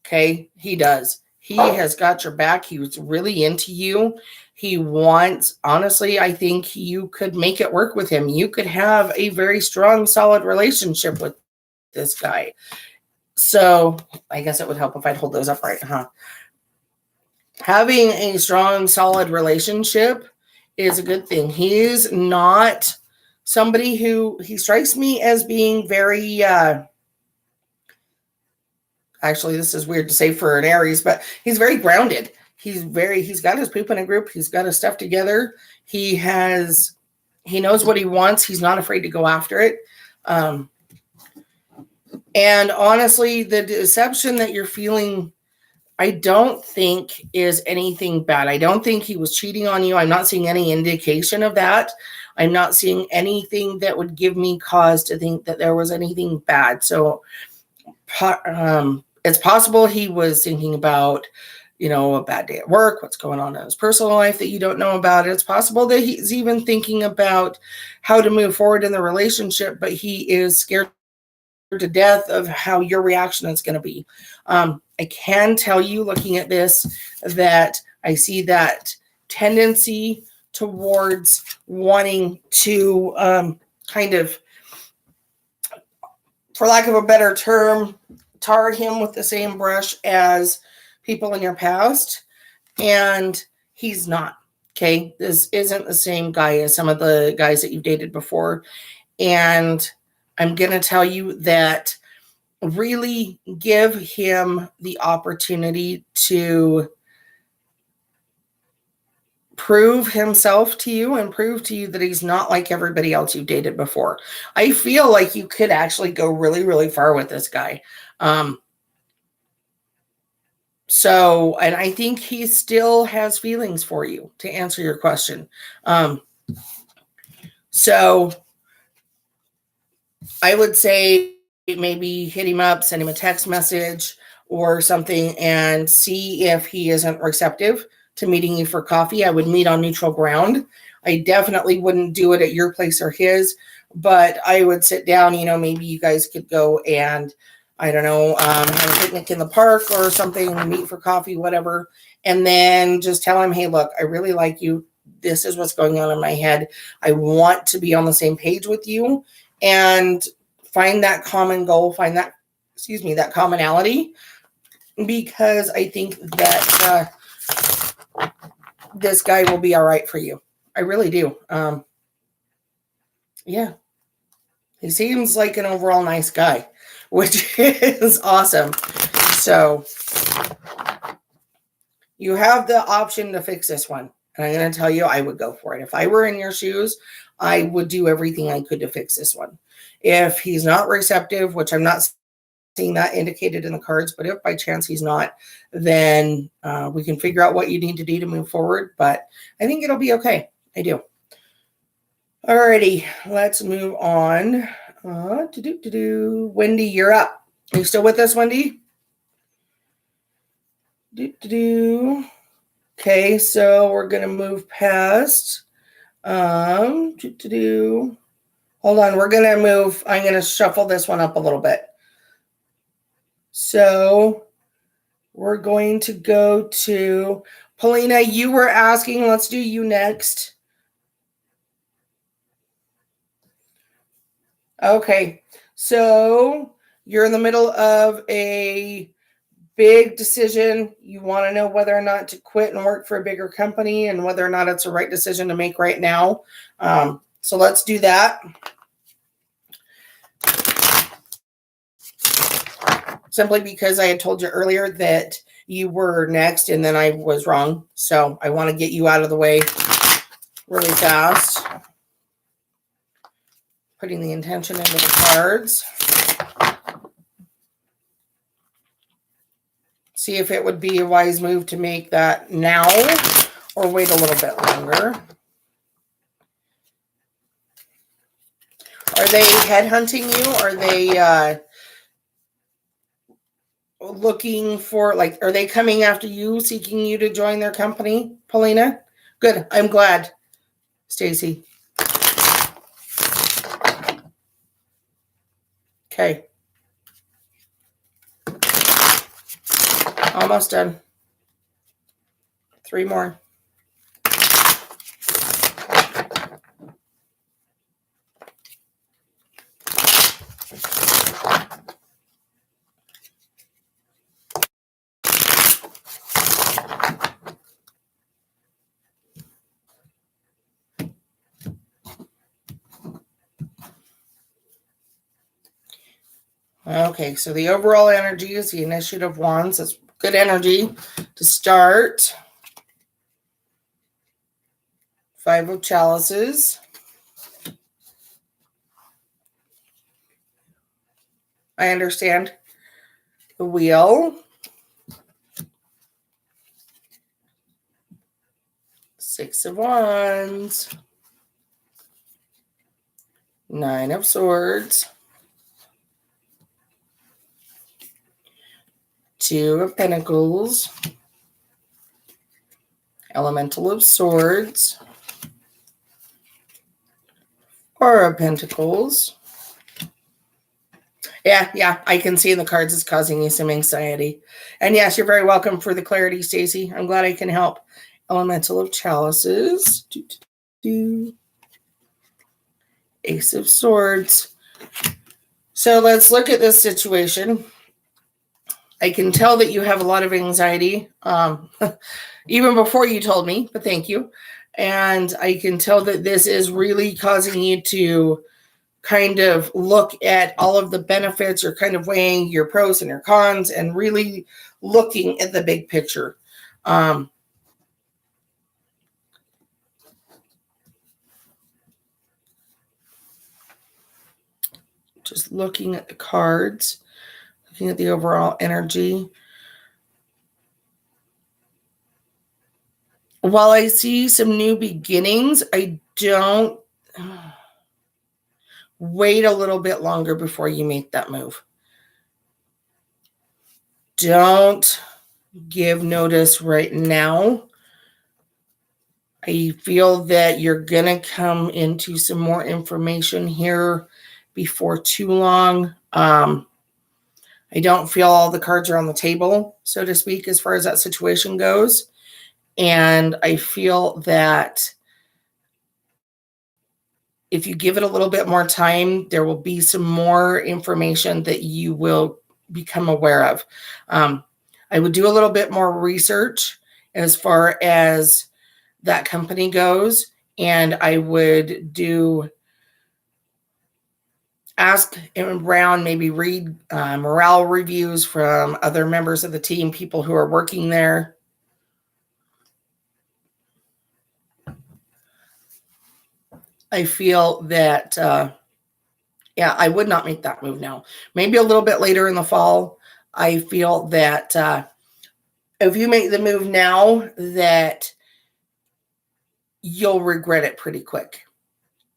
S1: Okay, he does. He has got your back. He was really into you. He wants, honestly, I think you could make it work with him. You could have a very strong, solid relationship with this guy. So I guess it would help if I'd hold those up right, huh? Having a strong, solid relationship is a good thing. He's not somebody he strikes me as being very, actually, this is weird to say for an Aries, but he's very grounded. He's got his poop in a group. He's got his stuff together. He knows what he wants. He's not afraid to go after it. And honestly, the deception that you're feeling, I don't think is anything bad. I don't think he was cheating on you. I'm not seeing any indication of that. I'm not seeing anything that would give me cause to think that there was anything bad. So it's possible he was thinking about, a bad day at work, what's going on in his personal life that you don't know about. It's possible that he's even thinking about how to move forward in the relationship, but he is scared to death of how your reaction is going to be. I can tell you, looking at this, that I see that tendency towards wanting to kind of, for lack of a better term, tar him with the same brush as people in your past. And he's not. Okay. This isn't the same guy as some of the guys that you've dated before. And I'm going to tell you that really give him the opportunity to prove himself to you and prove to you that he's not like everybody else you've dated before. I feel like you could actually go really, really far with this guy. And I think he still has feelings for you, to answer your question. So I would say maybe hit him up, send him a text message or something, and see if he isn't receptive to meeting you for coffee. I would meet on neutral ground. I definitely wouldn't do it at your place or his, but I would sit down, maybe you guys could go and, I don't know, have a picnic in the park or something, meet for coffee, whatever. And then just tell him, hey, look, I really like you. This is what's going on in my head. I want to be on the same page with you, and find that common goal, that commonality, because I think that this guy will be all right for you. I really do. Yeah. He seems like an overall nice guy, which is awesome. So you have the option to fix this one. And I'm going to tell you, I would go for it. If I were in your shoes, I would do everything I could to fix this one. If he's not receptive, which I'm not seeing that indicated in the cards, but if by chance he's not, then we can figure out what you need to do to move forward. But I think it'll be okay. I do. Alrighty, let's move on. Wendy, you're up. Are you still with us, Wendy? Okay, so we're gonna move past. Hold on, we're gonna move. I'm gonna shuffle this one up a little bit. So we're going to go to Paulina. You were asking. Let's do you next. Okay, so you're in the middle of a big decision. You want to know whether or not to quit and work for a bigger company and whether or not it's the right decision to make right now. So let's do that. Simply because I had told you earlier that you were next and then I was wrong. So I want to get you out of the way really fast. Putting the intention into the cards. See if it would be a wise move to make that now or wait a little bit longer. Are they headhunting you? Are they looking for, like, are they coming after you, seeking you to join their company, Paulina? Good. I'm glad. Stacy. Okay. Almost done. 3 more. Okay, so the overall energy is the Initiative of Wands. That's good energy to start. 5 of Chalices. I understand. The Wheel. 6 of Wands. 9 of Swords. 2 of Pentacles. Elemental of Swords. 4 of Pentacles. Yeah, I can see in the cards it's causing you some anxiety. And yes, you're very welcome for the clarity, Stacy. I'm glad I can help. Elemental of Chalices. Ace of Swords. So let's look at this situation. I can tell that you have a lot of anxiety, even before you told me, but thank you. And I can tell that this is really causing you to kind of look at all of the benefits. You're kind of weighing your pros and your cons and really looking at the big picture. Just looking at the cards, looking at the overall energy. While I see some new beginnings, I don't wait a little bit longer before you make that move. Don't give notice right now. I feel that you're going to come into some more information here before too long. I don't feel all the cards are on the table, so to speak, as far as that situation goes. And I feel that if you give it a little bit more time, there will be some more information that you will become aware of. I would do a little bit more research as far as that company goes, and I would ask around, maybe read morale reviews from other members of the team, people who are working there. I feel that Yeah, I would not make that move now. Maybe a little bit later in the fall. I feel that if you make the move now, that you'll regret it pretty quick.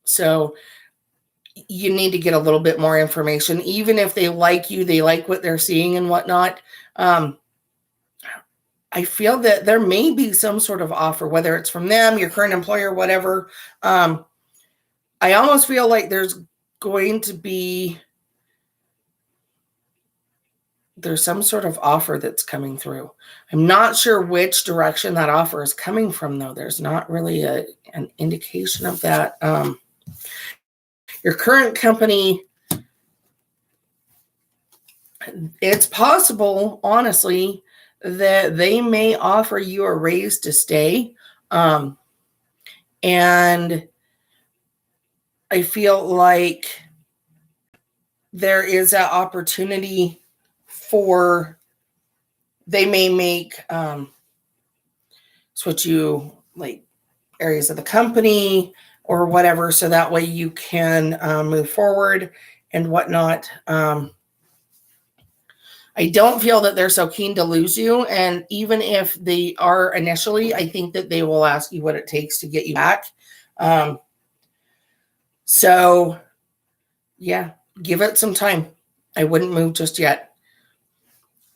S1: So you need to get a little bit more information. Even if they like you, they like what they're seeing and whatnot. I feel that there may be some sort of offer, whether it's from them, your current employer, whatever. I almost feel like there's some sort of offer that's coming through. I'm not sure which direction that offer is coming from, though. There's not really an indication of that. Your current company, it's possible, honestly, that they may offer you a raise to stay. And I feel like there is an opportunity for, they may make, switch you like areas of the company or whatever, so that way you can move forward and whatnot. I don't feel that they're so keen to lose you. And even if they are initially, I think that they will ask you what it takes to get you back. So yeah, give it some time. I wouldn't move just yet.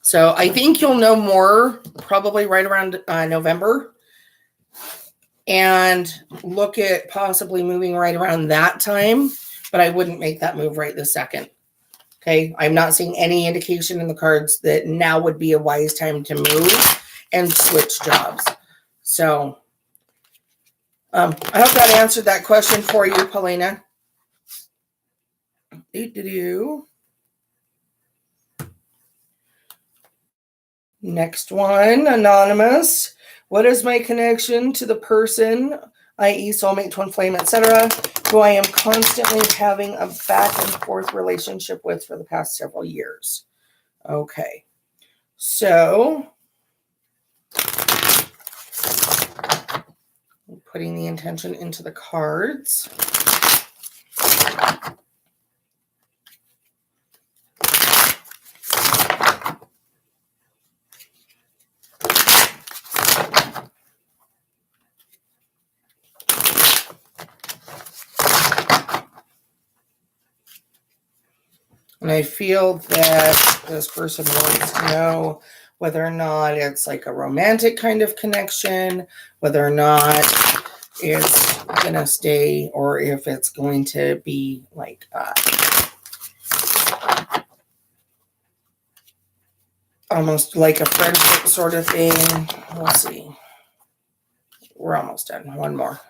S1: So I think you'll know more probably right around November, and look at possibly moving right around that time, but I wouldn't make that move right this second. Okay, I'm not seeing any indication in the cards that now would be a wise time to move and switch jobs. So I hope that answered that question for you, Paulina. Next one, anonymous. What is my connection to the person, i.e. soulmate, twin flame, etc., who I am constantly having a back and forth relationship with for the past several years? Okay, so putting the intention into the cards. And I feel that this person wants to know whether or not it's like a romantic kind of connection, whether or not it's going to stay, or if it's going to be like almost like a friendship sort of thing. We'll see. We're almost done. One more.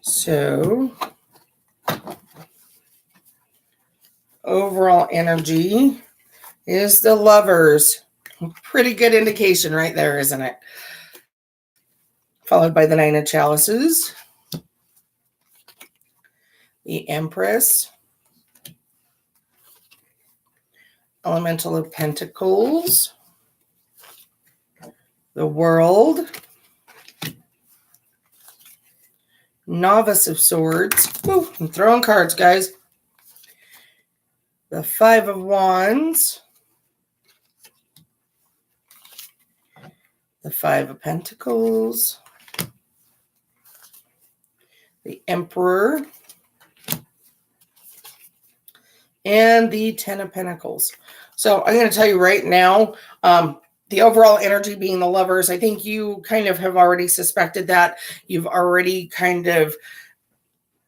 S1: So, overall energy is the Lovers. Pretty good indication right there, isn't it? Followed by the Nine of Chalices, the Empress, Elemental of Pentacles, the World, Novice of Swords. Woo, I'm throwing cards, guys. The Five of Wands, the Five of Pentacles, the Emperor, and the Ten of Pentacles. So I'm going to tell you right now, the overall energy being the Lovers, I think you kind of have already suspected that. You've already kind of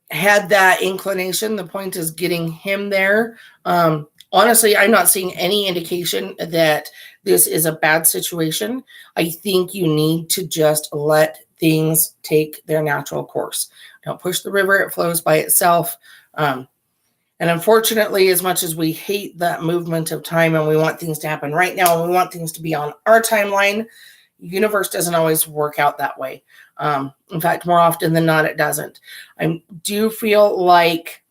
S1: had that inclination. The point is getting him there. Honestly, I'm not seeing any indication that this is a bad situation. I think you need to just let things take their natural course. Don't push the river, it flows by itself. And unfortunately, as much as we hate that movement of time and we want things to happen right now, and we want things to be on our timeline, universe doesn't always work out that way. In fact, more often than not, it doesn't. I do feel like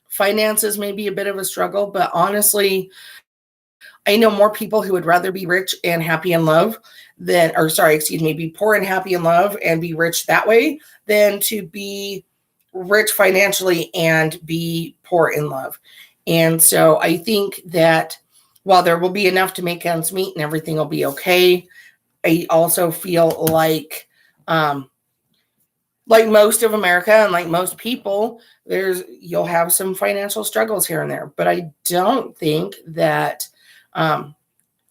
S1: finances may be a bit of a struggle, but honestly, I know more people who would rather be rich and happy in love than, or sorry, excuse me, be poor and happy in love and be rich that way than to be rich financially and be poor in love. And so I think that while there will be enough to make ends meet and everything will be okay, I also feel like most of America and like most people, you'll have some financial struggles here and there. But I don't think that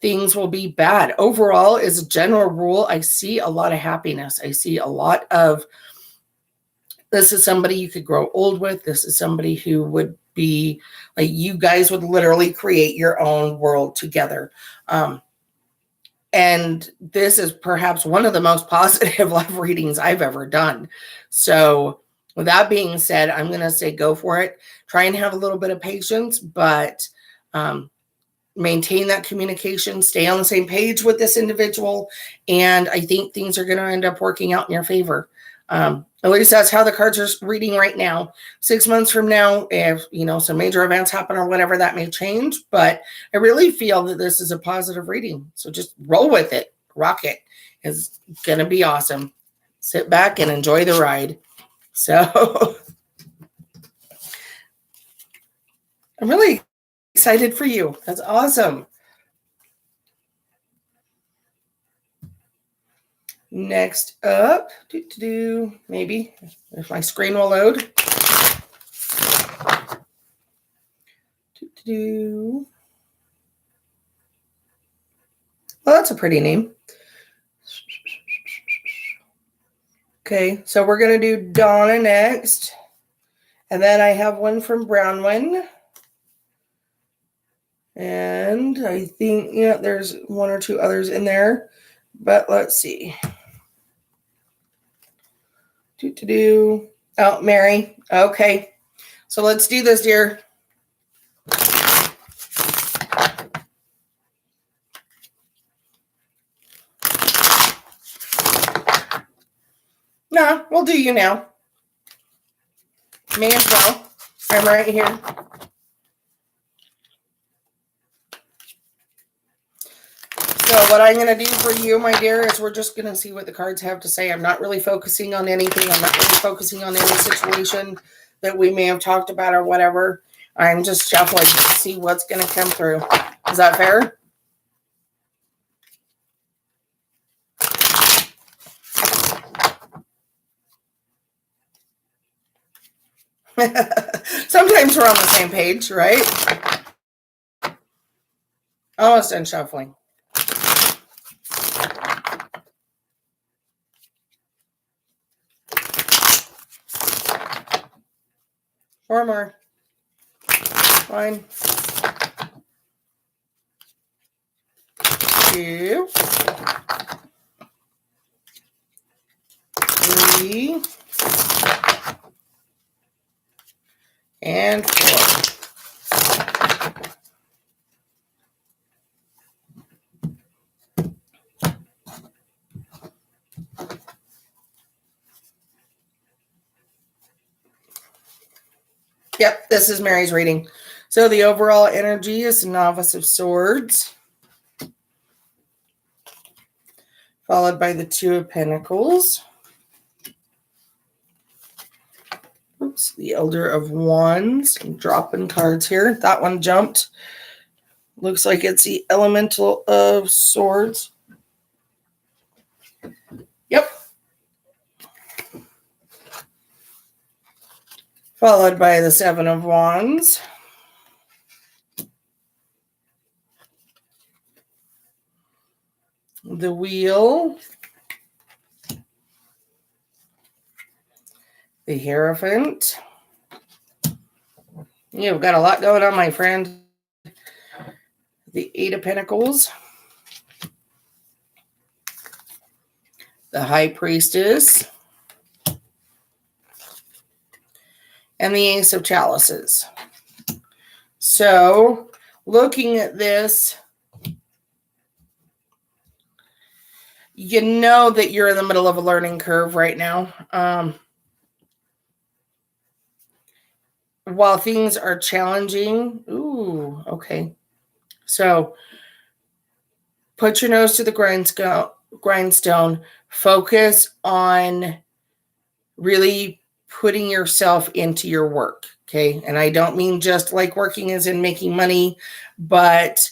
S1: things will be bad. Overall, as a general rule, I see a lot of happiness. I see a lot of, this is somebody you could grow old with. This is somebody who would be like, you guys would literally create your own world together. And this is perhaps one of the most positive love readings I've ever done. So with that being said, I'm going to say go for it. Try and have a little bit of patience, but maintain that communication, stay on the same page with this individual. And I think things are going to end up working out in your favor. At least that's how the cards are reading right now. 6 months from now, if some major events happen or whatever, that may change. But I really feel that this is a positive reading. So just roll with it, rock it. It's gonna be awesome. Sit back and enjoy the ride. So I'm really excited for you. That's awesome. Next up, maybe if my screen will load. Well, that's a pretty name. Okay, so we're going to do Donna next. And then I have one from Brownwyn. And I think, there's one or two others in there. But let's see. Oh, Mary. Okay. So let's do this, dear. No, we'll do you now. May as well. I'm right here. So what I'm going to do for you, my dear, is we're just going to see what the cards have to say. I'm not really focusing on anything. I'm not really focusing on any situation that we may have talked about or whatever. I'm just shuffling to see what's going to come through. Is that fair? Sometimes we're on the same page, right? Almost done shuffling. Four more. 1, 2, 3, and 4. Yep, this is Mary's reading. So the overall energy is Novice of Swords, followed by the Two of Pentacles. Oops, the Elder of Wands. I'm dropping cards here. That one jumped. Looks like it's the Elemental of Swords. Yep. Followed by the Seven of Wands. The Wheel. The Hierophant. You've got a lot going on, my friend. The Eight of Pentacles. The High Priestess. And the Ace of Chalices. So, looking at this, you know that you're in the middle of a learning curve right now. While things are challenging, okay. So put your nose to the grindstone, focus on really putting yourself into your work. Okay. And I don't mean just like working as in making money, but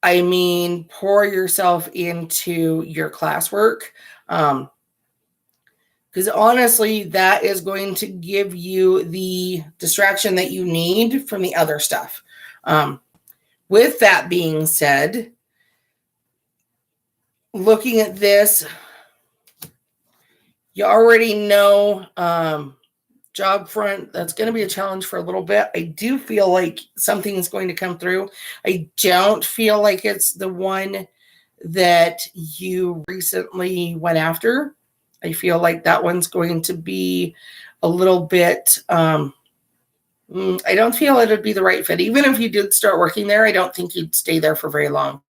S1: I mean pour yourself into your classwork. Because honestly, that is going to give you the distraction that you need from the other stuff. With that being said, looking at this, you already know job front, that's going to be a challenge for a little bit. I do feel like something is going to come through. I don't feel like it's the one that you recently went after. I feel like that one's going to be a little bit, I don't feel it'd be the right fit. Even if you did start working there, I don't think you'd stay there for very long.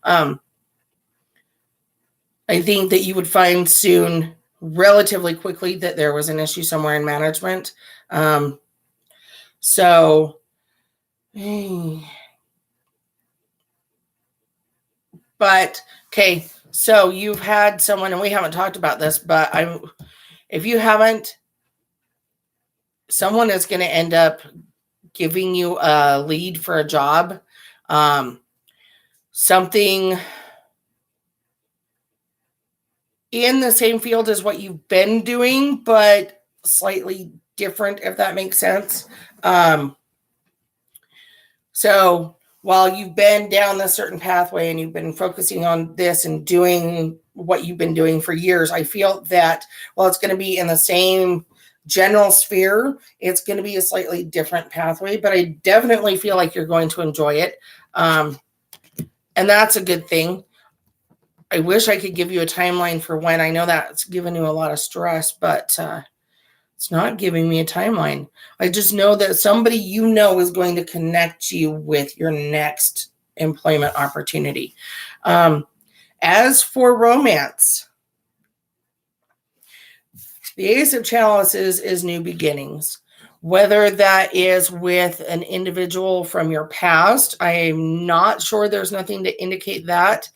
S1: I think that you would find soon, relatively quickly, that there was an issue somewhere in management. But okay, so you've had someone, and we haven't talked about this, but if you haven't, someone is going to end up giving you a lead for a job, something in the same field as what you've been doing, but slightly different, if that makes sense. So while you've been down this certain pathway and you've been focusing on this and doing what you've been doing for years, I feel that while it's going to be in the same general sphere, it's going to be a slightly different pathway, but I definitely feel like you're going to enjoy it. And that's a good thing. I wish I could give you a timeline for when. I know that's given you a lot of stress, but it's not giving me a timeline. I just know that somebody you know is going to connect you with your next employment opportunity. As for romance, the Ace of Chalices is new beginnings. Whether that is with an individual from your past, I am not sure. There's nothing to indicate that.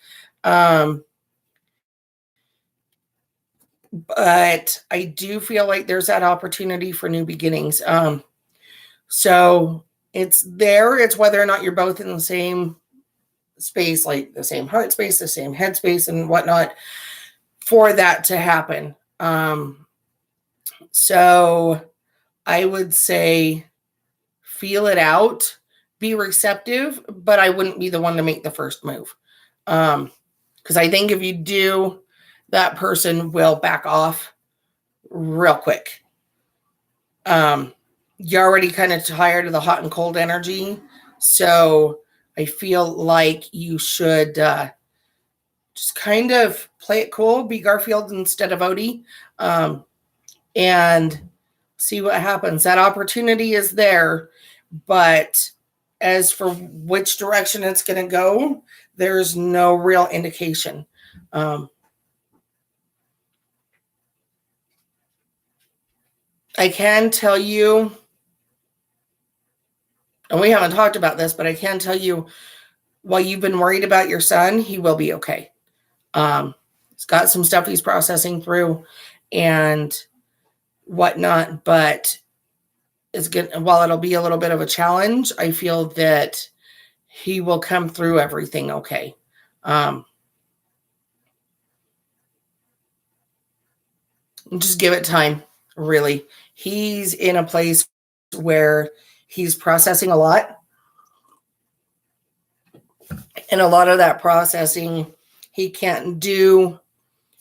S1: But I do feel like there's that opportunity for new beginnings. So it's there. It's whether or not you're both in the same space, like the same heart space, the same head space, and whatnot, for that to happen. So I would say feel it out, be receptive, but I wouldn't be the one to make the first move. Because I think if you do, that person will back off real quick. You're already kind of tired of the hot and cold energy. So I feel like you should just kind of play it cool, be Garfield instead of Odie, and see what happens. That opportunity is there, but as for which direction it's going to go, there's no real indication. I can tell you, and we haven't talked about this, but I can tell you, while you've been worried about your son, he will be okay. He's got some stuff he's processing through and whatnot, but while it'll be a little bit of a challenge, I feel that he will come through everything okay. Just give it time, really. He's in a place where he's processing a lot. And a lot of that processing he can't do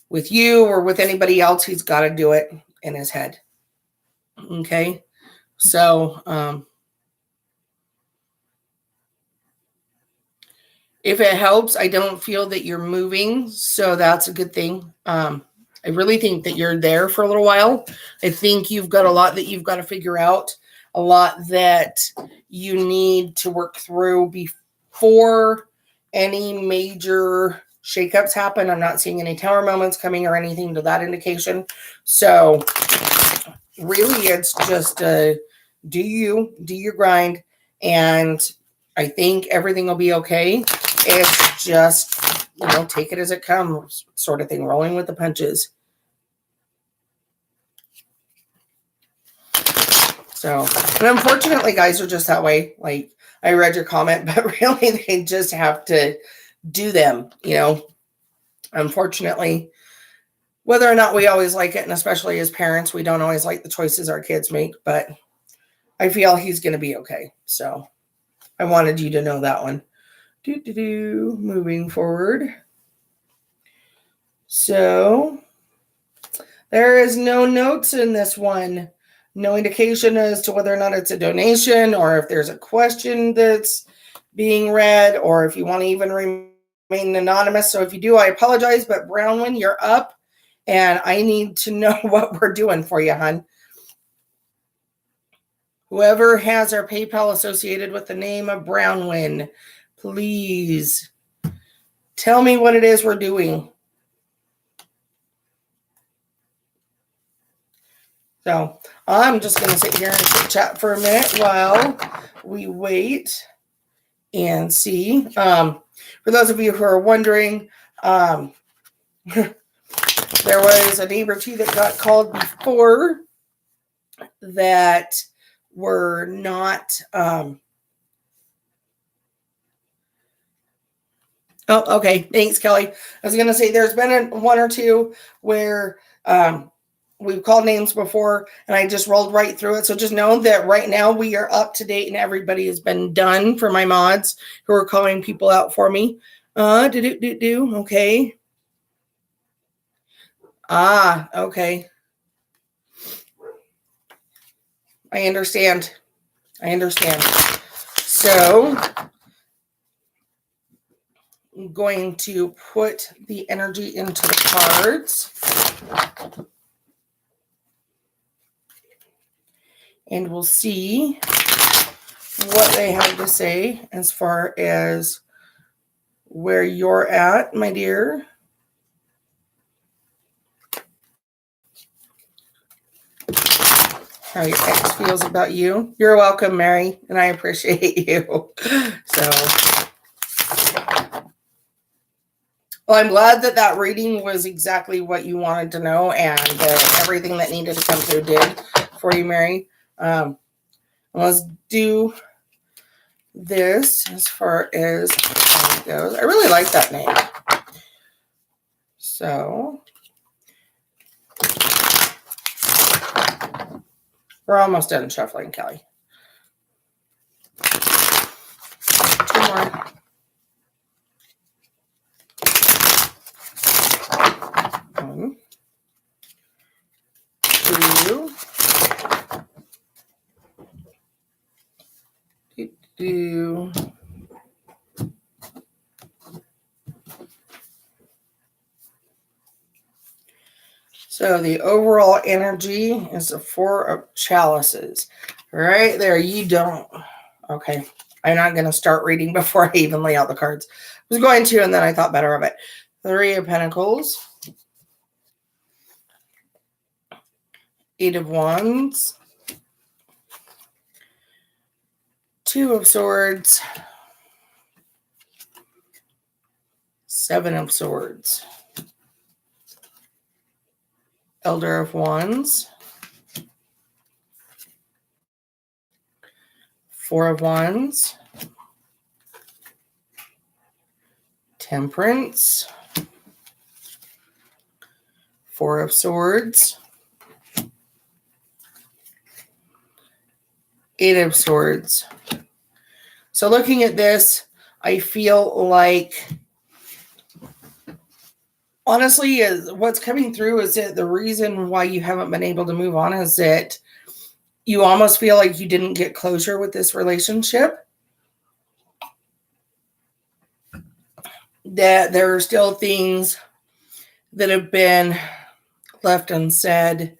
S1: with you or with anybody else. He's got to do it in his head. Okay. So, if it helps, I don't feel that you're moving. So that's a good thing. I really think that you're there for a little while. I think you've got a lot that you've got to figure out, a lot that you need to work through before any major shakeups happen. I'm not seeing any tower moments coming or anything to that indication. So really it's just do your grind. And I think everything will be okay. It's just, take it as it comes sort of thing, rolling with the punches. So, and unfortunately, guys are just that way. Like, I read your comment, but really they just have to do them, Unfortunately, whether or not we always like it, and especially as parents, we don't always like the choices our kids make, but I feel he's going to be okay. So I wanted you to know that one. Moving forward. So there is no notes in this one. No indication as to whether or not it's a donation or if there's a question that's being read or if you want to even remain anonymous. So if you do, I apologize, but Brownwin, you're up and I need to know what we're doing for you, hon. Whoever has our PayPal associated with the name of Brownwin, please tell me what it is we're doing. So I'm just going to sit here and chit chat for a minute while we wait and see. For those of you who are wondering, there was a neighbor too that got called before that were not. Oh, okay. Thanks, Kelly. I was going to say there's been one or two where we've called names before and I just rolled right through it. So just know that right now we are up to date and everybody has been done for my mods who are calling people out for me. Okay. Okay. I understand. So I'm going to put the energy into the cards. And we'll see what they have to say as far as where you're at, my dear. How your ex feels about you. You're welcome, Mary, and I appreciate you. So, well, I'm glad that reading was exactly what you wanted to know and everything that needed to come through did for you, Mary. Let's do this as far as it goes. I really like that name. So we're almost done shuffling, Kelly. Two more. One, two. So the overall energy is the Four of Chalices. Right there, you don't. Okay, I'm not going to start reading before I even lay out the cards. I was going to, and then I thought better of it. Three of Pentacles. Eight of Wands. Two of Swords. Seven of Swords. Elder of Wands. Four of Wands. Temperance. Four of Swords. Eight of Swords. So looking at this, I feel like, honestly, what's coming through is that the reason why you haven't been able to move on is that you almost feel like you didn't get closure with this relationship. That there are still things that have been left unsaid.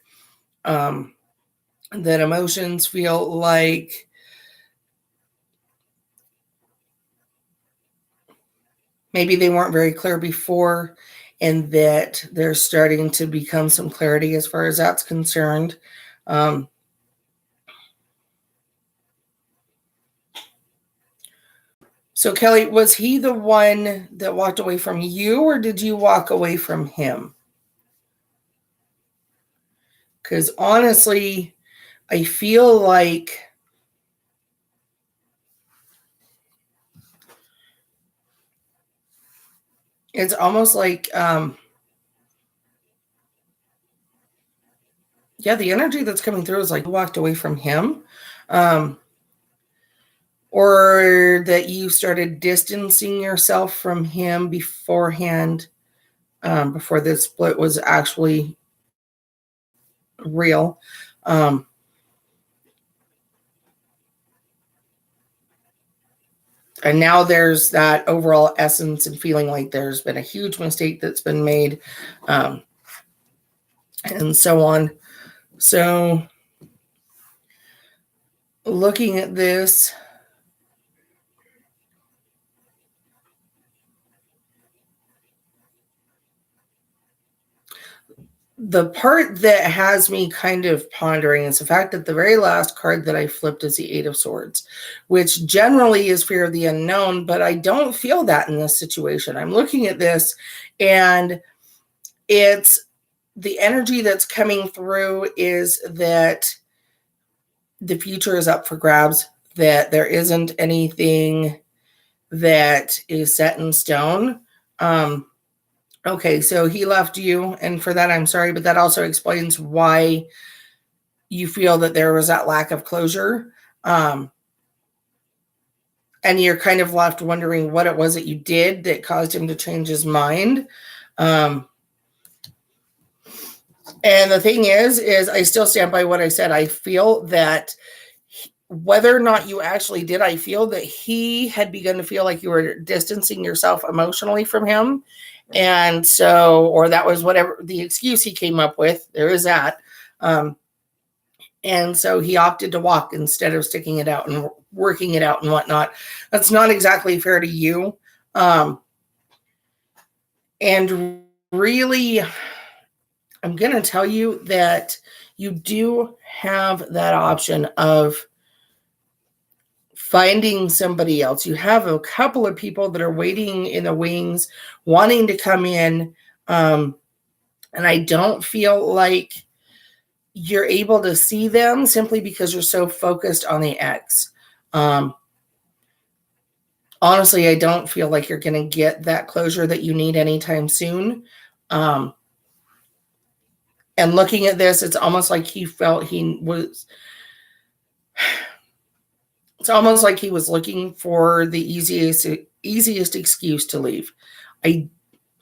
S1: That emotions feel like maybe they weren't very clear before, and that there's starting to become some clarity as far as that's concerned. So, Kelly, was he the one that walked away from you, or did you walk away from him? Because honestly, I feel like it's almost like, yeah, the energy that's coming through is like you walked away from him. Or that you started distancing yourself from him beforehand, before this split was actually real. And now there's that overall essence and feeling like there's been a huge mistake that's been made, and so on. So, looking at this, the part that has me kind of pondering is the fact that the very last card that I flipped is the Eight of Swords, which generally is fear of the unknown, but I don't feel that in this situation. I'm looking at this and it's the energy that's coming through is that the future is up for grabs, that there isn't anything that is set in stone. Okay, so he left you, and for that I'm sorry, but that also explains why you feel that there was that lack of closure. And you're kind of left wondering what it was that you did that caused him to change his mind. And the thing is I still stand by what I said. I feel that whether or not you actually did, I feel that he had begun to feel like you were distancing yourself emotionally from him. And so, or that was whatever the excuse he came up with. There is that. And so he opted to walk instead of sticking it out and working it out and whatnot. That's not exactly fair to you. And really, I'm going to tell you that you do have that option of finding somebody else. You have a couple of people that are waiting in the wings, wanting to come in. And I don't feel like you're able to see them simply because you're so focused on the ex. Honestly, I don't feel like you're going to get that closure that you need anytime soon. And looking at this, it's almost like he felt he was... It's almost like he was looking for the easiest excuse to leave. And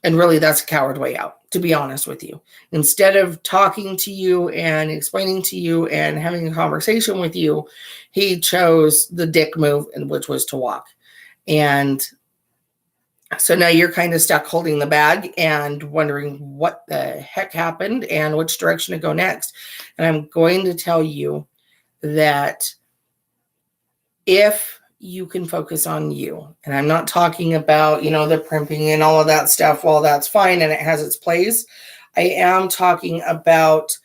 S1: really, that's a coward way out, to be honest with you. Instead of talking to you and explaining to you and having a conversation with you, he chose the dick move, which was to walk. And so now you're kind of stuck holding the bag and wondering what the heck happened and which direction to go next. And I'm going to tell you that if you can focus on you, and I'm not talking about, the primping and all of that stuff, well, that's fine and it has its place. I am talking about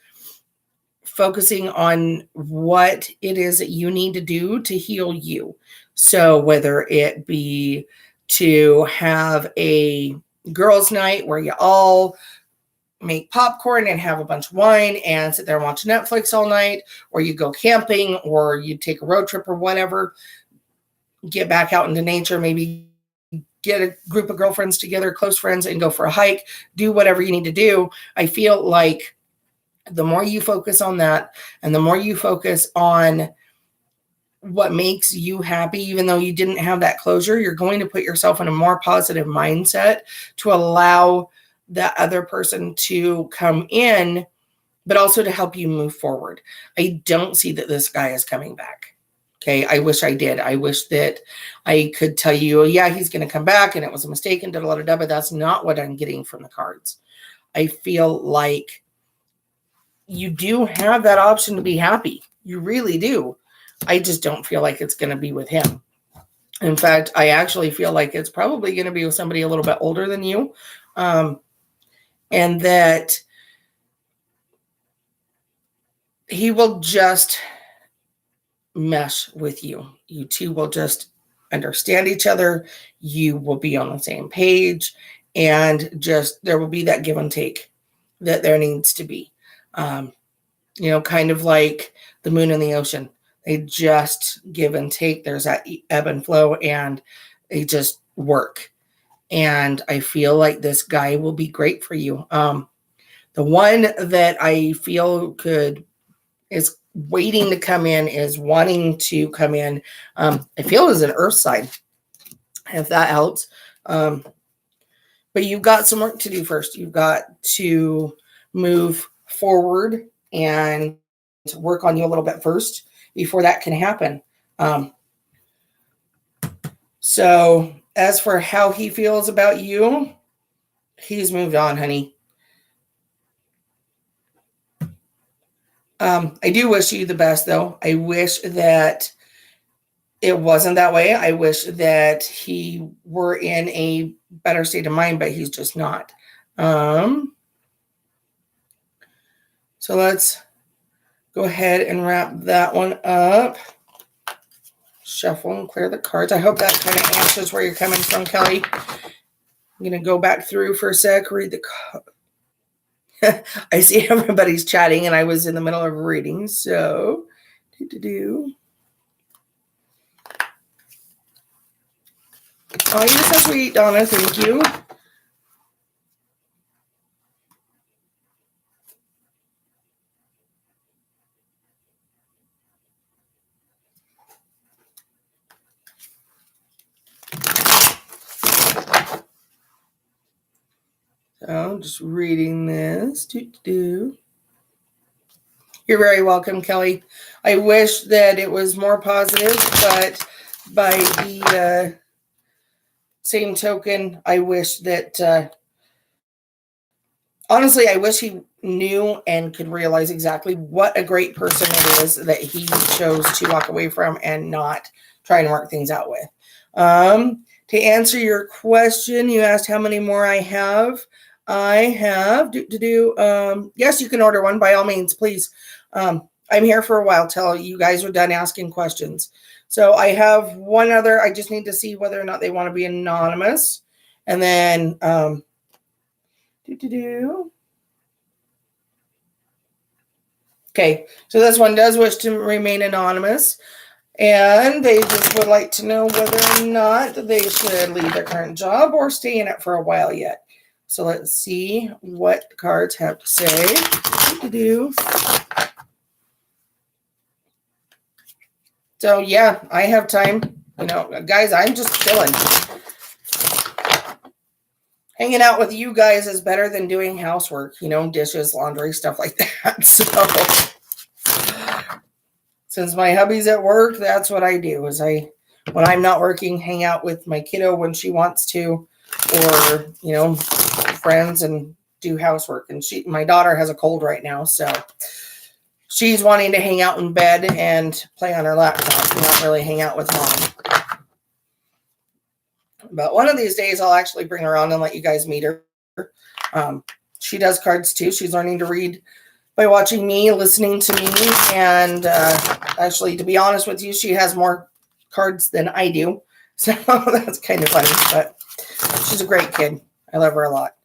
S1: focusing on what it is that you need to do to heal you. So whether it be to have a girls' night where you all make popcorn and have a bunch of wine and sit there and watch Netflix all night, or you go camping, or you take a road trip or whatever, get back out into nature, maybe get a group of girlfriends together, close friends, and go for a hike, do whatever you need to do. I feel like the more you focus on that and the more you focus on what makes you happy, even though you didn't have that closure, you're going to put yourself in a more positive mindset to allow that other person to come in, but also to help you move forward. I don't see that this guy is coming back. Okay. I wish I did. I wish that I could tell you, yeah, he's going to come back and it was a mistake and da-da-da-da, but that's not what I'm getting from the cards. I feel like you do have that option to be happy. You really do. I just don't feel like it's going to be with him. In fact, I actually feel like it's probably going to be with somebody a little bit older than you. And that he will just mesh with you. You two will just understand each other. You will be on the same page, and just there will be that give and take that there needs to be. Kind of like the moon and the ocean. They just give and take. There's that ebb and flow, and they just work. And I feel like this guy will be great for you. The one that I feel is waiting to come in, is wanting to come in, I feel is an earth sign, if that helps. But you've got some work to do first. You've got to move forward and work on you a little bit first before that can happen. So as for how he feels about you, he's moved on, honey. I do wish you the best, though. I wish that it wasn't that way. I wish that he were in a better state of mind, but he's just not. So let's go ahead and wrap that one up. Shuffle and clear the cards. I hope that kind of answers where you're coming from, Kelly. I'm going to go back through for a sec, read the card. I see everybody's chatting, and I was in the middle of reading, so Oh, you're so sweet, Donna. Thank you. So I'm just reading this. You're very welcome, Kelly. I wish that it was more positive, but by the same token, I wish that, honestly, I wish he knew and could realize exactly what a great person it is that he chose to walk away from and not try and work things out with. To answer your question, you asked how many more I have. I have yes, you can order one by all means, please. I'm here for a while till you guys are done asking questions. So I have one other. I just need to see whether or not they want to be anonymous. And then okay, so this one does wish to remain anonymous, and they just would like to know whether or not they should leave their current job or stay in it for a while yet. So let's see what the cards have to say. So yeah, I have time. Guys, I'm just chilling. Hanging out with you guys is better than doing housework, dishes, laundry, stuff like that. So since my hubby's at work, that's what I do when I'm not working, hang out with my kiddo when she wants to, or, friends, and do housework. And my daughter has a cold right now, so she's wanting to hang out in bed and play on her laptop, not really hang out with mom. But one of these days, I'll actually bring her on and let you guys meet her. She does cards too. She's learning to read by watching me, listening to me, and actually, to be honest with you, she has more cards than I do. So that's kind of funny, but she's a great kid. I love her a lot.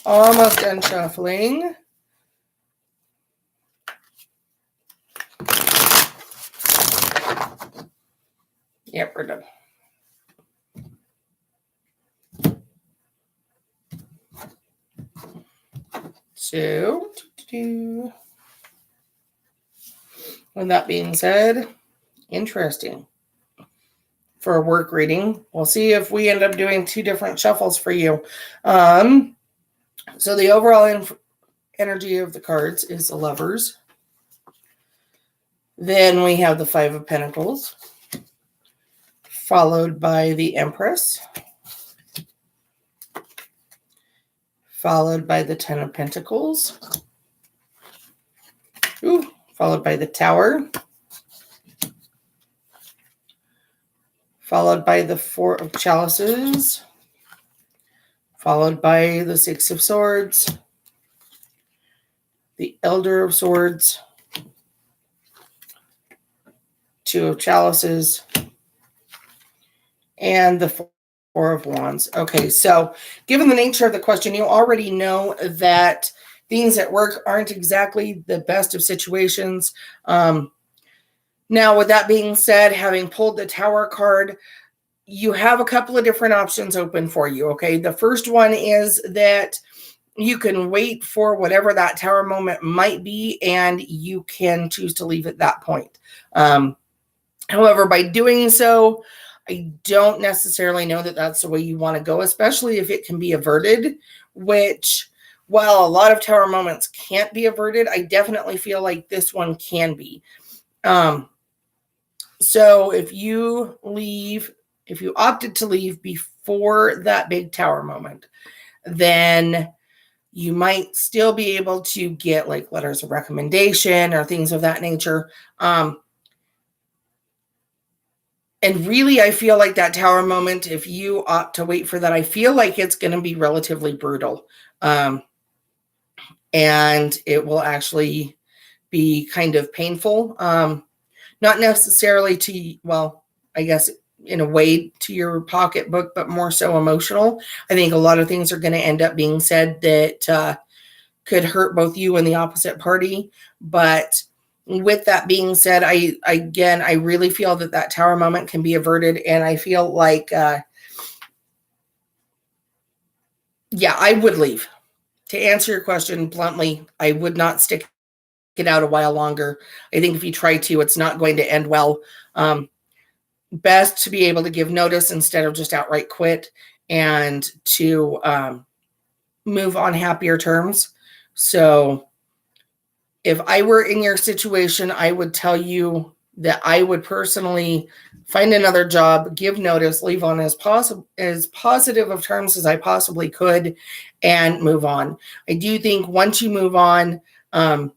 S1: Almost done shuffling. Yep, we're done. So, with that being said, interesting. For a work reading, we'll see if we end up doing 2 different shuffles for you. So the overall energy of the cards is the Lovers. Then we have the 5 of Pentacles, followed by the Empress, followed by the 10 of Pentacles, followed by the Tower, followed by the 4 of Chalices, followed by the 6 of Swords, the Elder of Swords, Two of Chalices, and the Four of Wands. Okay, so given the nature of the question, you already know that things at work aren't exactly the best of situations. Now, with that being said, having pulled the Tower card, you have a couple of different options open for you, okay? The first one is that you can wait for whatever that Tower moment might be, and you can choose to leave at that point. However, by doing so, I don't necessarily know that that's the way you want to go, especially if it can be averted, which, while a lot of Tower moments can't be averted, I definitely feel like this one can be. So if you opted to leave before that big Tower moment, then you might still be able to get like letters of recommendation or things of that nature. And really, I feel like that Tower moment, if you opt to wait for that, I feel like it's going to be relatively brutal. And it will actually be kind of painful. Not necessarily to, well, I guess in a way to your pocketbook, but more so emotional. I think a lot of things are going to end up being said that could hurt both you and the opposite party. But with that being said, I really feel that that Tower moment can be averted. And I feel like, yeah, I would leave. To answer your question bluntly, I would not stick it out a while longer. I think if you try to, it's not going to end well. Best to be able to give notice instead of just outright quit, and to move on happier terms. So if I were in your situation, I would tell you that I would personally find another job, give notice, leave on as positive of terms as I possibly could, and move on. I do think once you move on, I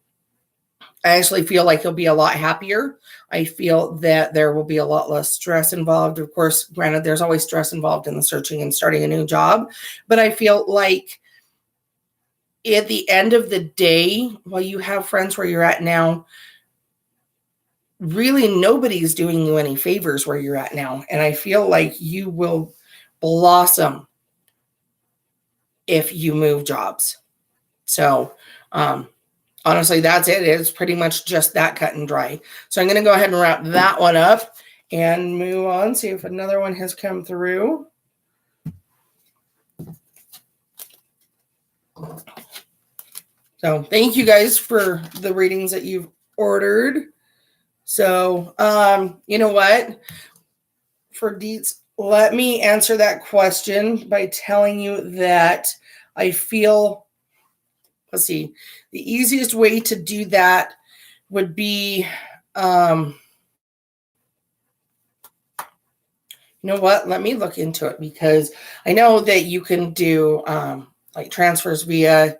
S1: actually feel like you'll be a lot happier. I feel that there will be a lot less stress involved. Of course, granted, there's always stress involved in the searching and starting a new job, but I feel like at the end of the day, while you have friends where you're at now, really nobody's doing you any favors where you're at now. And I feel like you will blossom if you move jobs. So, honestly, that's it. It's pretty much just that cut and dry. So I'm going to go ahead and wrap that one up and move on, see if another one has come through. So thank you guys for the readings that you've ordered. So, you know what? For Deets, let me answer that question by telling you that I feel, let's see, the easiest way to do that would be, you know what? Let me look into it, because I know that you can do like transfers via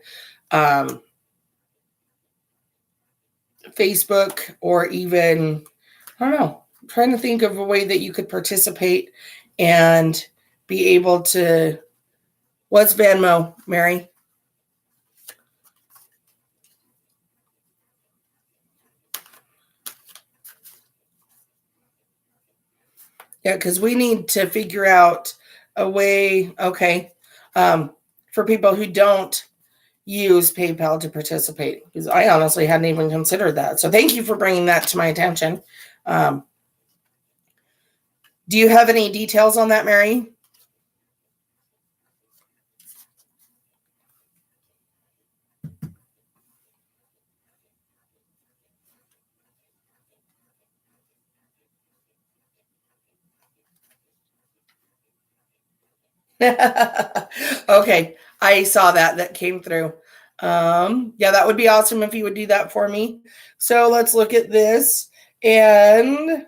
S1: Facebook, or even, I don't know, I'm trying to think of a way that you could participate and be able to, what's Venmo, Mary? Yeah, because we need to figure out a way, okay, for people who don't use PayPal to participate, because I honestly hadn't even considered that. So thank you for bringing that to my attention. Do you have any details on that, Mary? Okay, I saw that came through. Yeah, that would be awesome if you would do that for me. So let's look at this and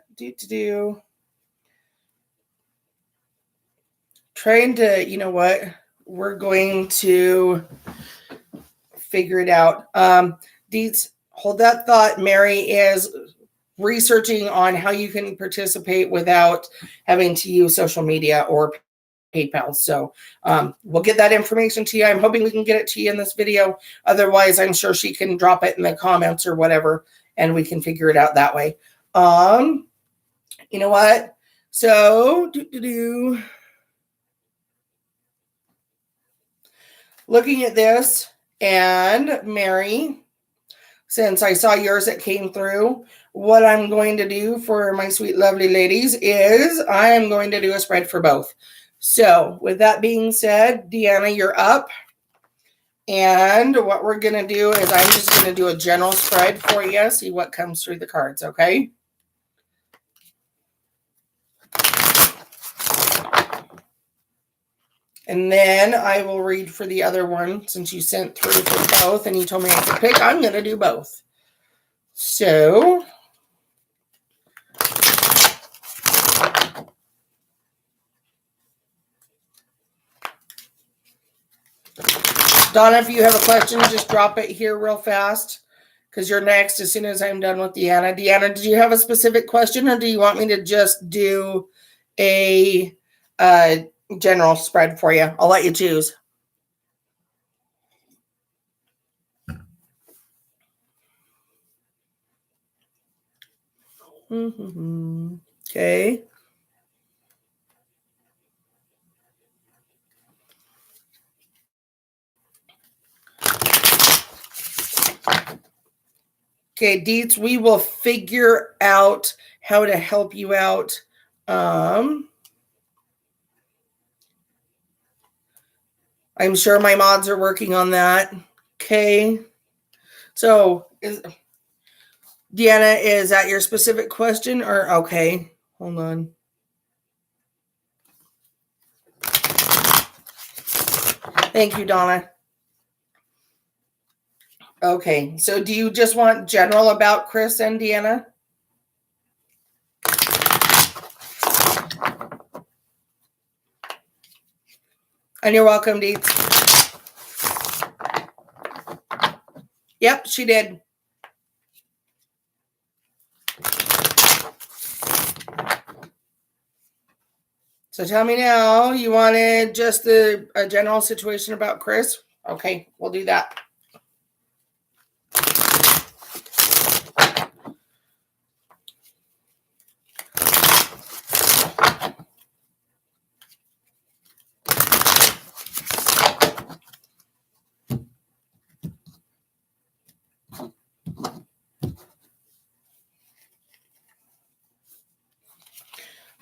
S1: trying to, you know what, we're going to figure it out. Deets, hold that thought. Mary is researching on how you can participate without having to use social media or PayPal. So we'll get that information to you. I'm hoping we can get it to you in this video. Otherwise, I'm sure she can drop it in the comments or whatever, and we can figure it out that way. You know what? So, looking at this, and Mary, since I saw yours that came through, what I'm going to do for my sweet, lovely ladies is I am going to do a spread for both. So with that being said, Deanna, you're up. And what we're going to do is I'm just going to do a general spread for you, see what comes through the cards, okay? And then I will read for the other one since you sent through for both and you told me I could pick. I'm going to do both. So Donna, if you have a question, just drop it here real fast because you're next as soon as I'm done with Deanna. Deanna, did you have a specific question or do you want me to just do a general spread for you? I'll let you choose. Okay. Okay, Deets, we will figure out how to help you out. I'm sure my mods are working on that. Okay. So, Deanna, is that your specific question or okay? Hold on. Thank you, Donna. Okay, so do you just want general about Chris and Deanna? And you're welcome, Deets. Yep, she did. So tell me now, you wanted just a general situation about Chris? Okay, we'll do that.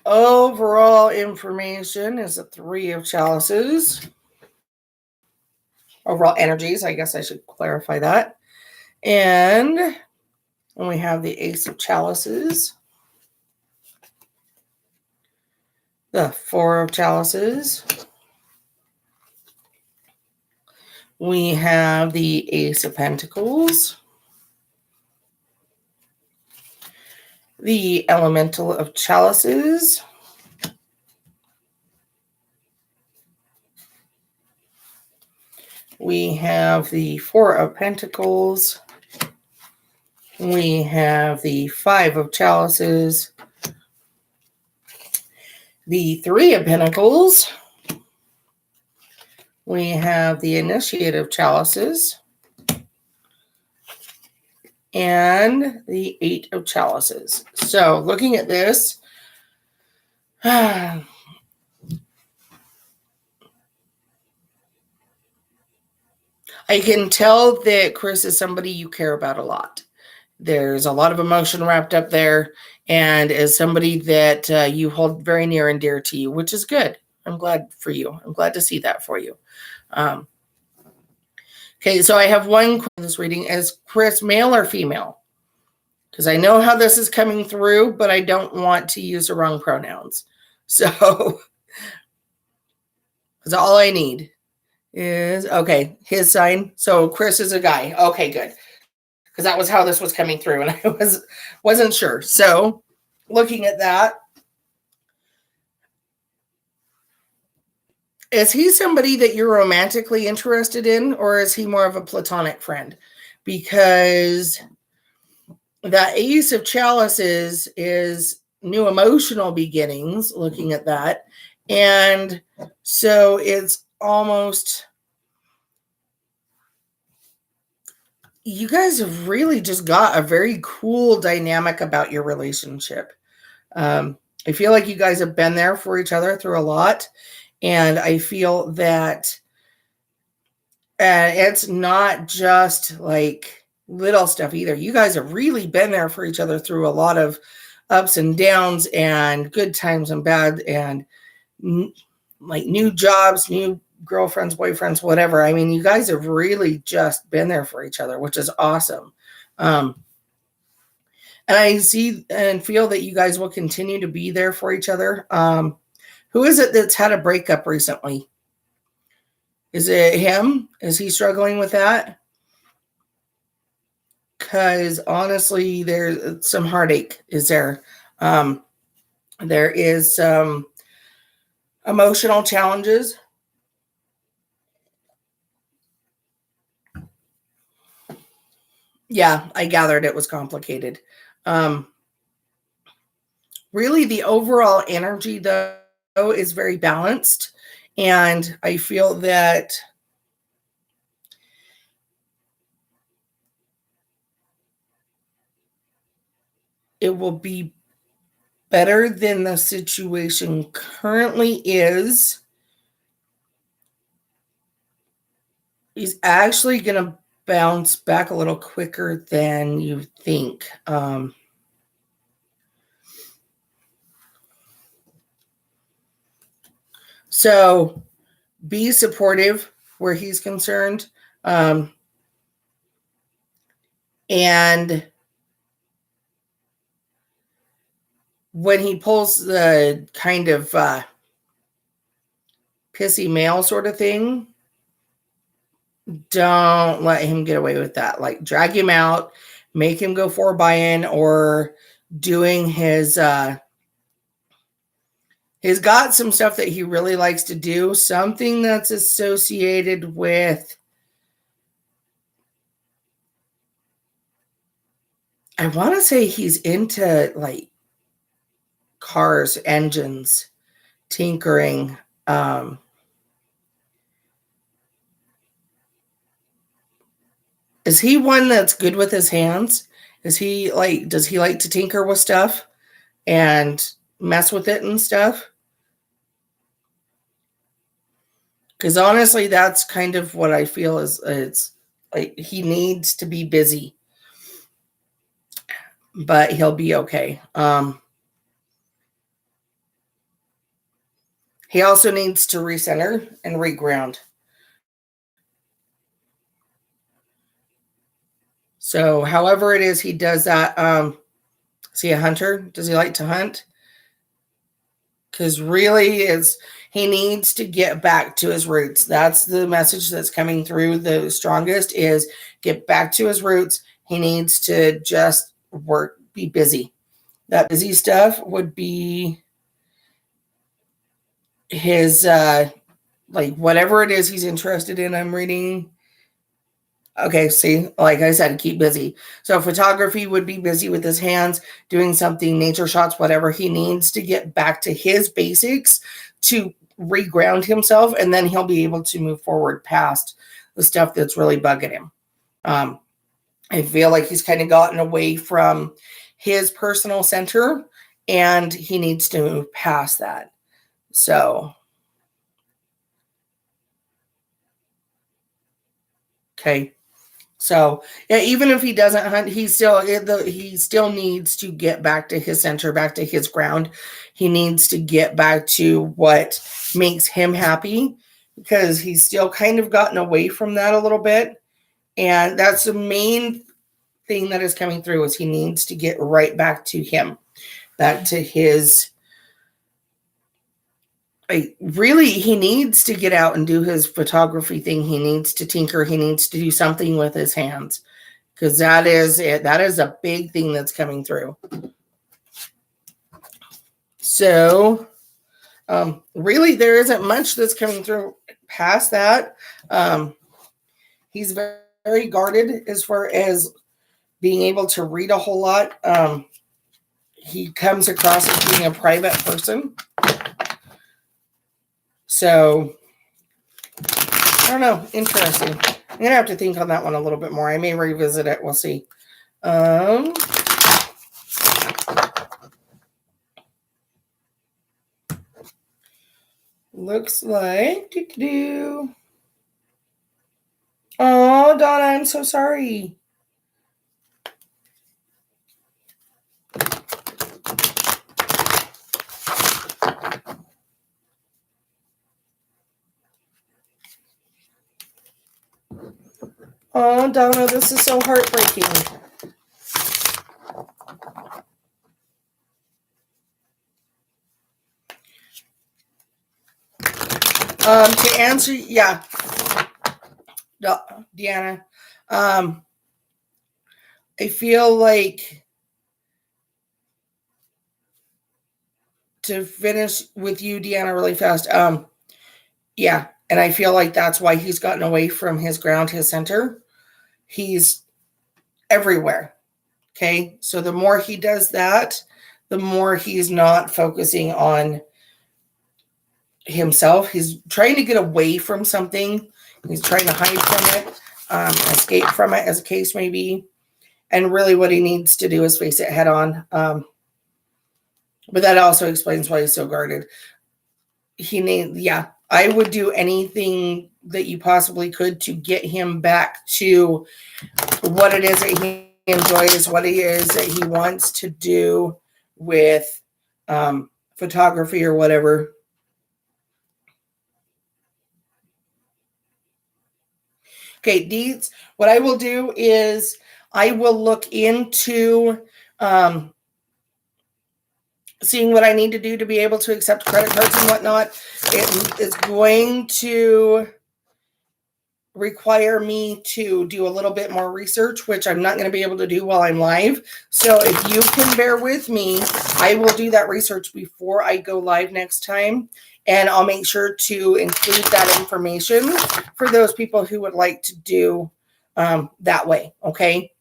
S1: Overall information is a 3 of chalices. Overall energies, I guess I should clarify that. And we have the Ace of Chalices, the 4 of Chalices. We have the Ace of Pentacles, the Elemental of Chalices, we have the 4 of Pentacles, we have the 5 of Chalices, the 3 of Pentacles, we have the Initiate of Chalices, and the 8 of Chalices. So looking at this, I can tell that Chris is somebody you care about a lot. There's a lot of emotion wrapped up there and is somebody that you hold very near and dear to you, which is good. I'm glad for you. I'm glad to see that for you. Okay, so I have one question in this reading. Is Chris male or female? Because I know how this is coming through, but I don't want to use the wrong pronouns. So that's all I need is, okay, his sign. So Chris is a guy. Okay, good. Because that was how this was coming through and I wasn't sure. So looking at that, is he somebody that you're romantically interested in or is he more of a platonic friend? Because that Ace of Chalices is new emotional beginnings, looking at that. And so it's almost, you guys have really just got a very cool dynamic about your relationship. I feel like you guys have been there for each other through a lot. And I feel that it's not just like little stuff either. You guys have really been there for each other through a lot of ups and downs and good times and bad and like new jobs, new girlfriends, boyfriends, whatever. I mean, you guys have really just been there for each other, which is awesome. And I see and feel that you guys will continue to be there for each other. Who is it that's had a breakup recently? Is it him? Is he struggling with that? Because honestly, there's some heartache, is there? There is some emotional challenges. Yeah, I gathered it was complicated. Really, the overall energy, though, is very balanced. And I feel that it will be better than the situation currently is. He's actually going to bounce back a little quicker than you think. So be supportive where he's concerned. And when he pulls the kind of pissy male sort of thing, don't let him get away with that. Like drag him out, make him go for a buy-in, or doing his he's got some stuff that he really likes to do, something that's associated with, I want to say he's into like cars, engines, tinkering. Is he one that's good with his hands? Does he like to tinker with stuff and mess with it and stuff? Because honestly, that's kind of what I feel is it's like he needs to be busy, but he'll be okay. He also needs to recenter and reground. So however it is he does that, is he a hunter? Does he like to hunt? Because really he needs to get back to his roots. That's the message that's coming through the strongest, is get back to his roots. He needs to just work, be busy. That busy stuff would be his like whatever it is he's interested in. I'm reading. Okay, see, like I said, keep busy. So photography would be busy with his hands, doing something, nature shots, whatever. He needs to get back to his basics to reground himself, and then he'll be able to move forward past the stuff that's really bugging him. I feel like he's kind of gotten away from his personal center, and he needs to move past that. So, okay. So yeah, even if he doesn't hunt, he still needs to get back to his center, back to his ground. He needs to get back to what makes him happy, because he's still kind of gotten away from that a little bit. And that's the main thing that is coming through, is he needs to get right back to him, back to his. Really, he needs to get out and do his photography thing. He needs to tinker. He needs to do something with his hands, because that is it. That is a big thing that's coming through. So, really, there isn't much that's coming through past that. He's very, very guarded as far as being able to read a whole lot. He comes across as being a private person. So, I don't know. Interesting. I'm going to have to think on that one a little bit more. I may revisit it. We'll see. looks like Oh, Donna, I'm so sorry. Oh, Donna, this is so heartbreaking. To answer, yeah, Deanna, I feel like to finish with you, Deanna, really fast. Yeah, and I feel like that's why he's gotten away from his ground, his center. He's everywhere. Okay, so the more he does that, the more he's not focusing on himself. He's trying to get away from something. He's trying to hide from it, escape from it, as a case may be. And really, what he needs to do is face it head on. But that also explains why he's so guarded. I would do anything that you possibly could to get him back to what it is that he enjoys, what it is that he wants to do with photography or whatever. Okay, Deeds, what I will do is I will look into seeing what I need to do to be able to accept credit cards and whatnot. It is going to require me to do a little bit more research, which I'm not going to be able to do while I'm live. So if you can bear with me, I will do that research before I go live next time. And I'll make sure to include that information for those people who would like to do that way. Okay.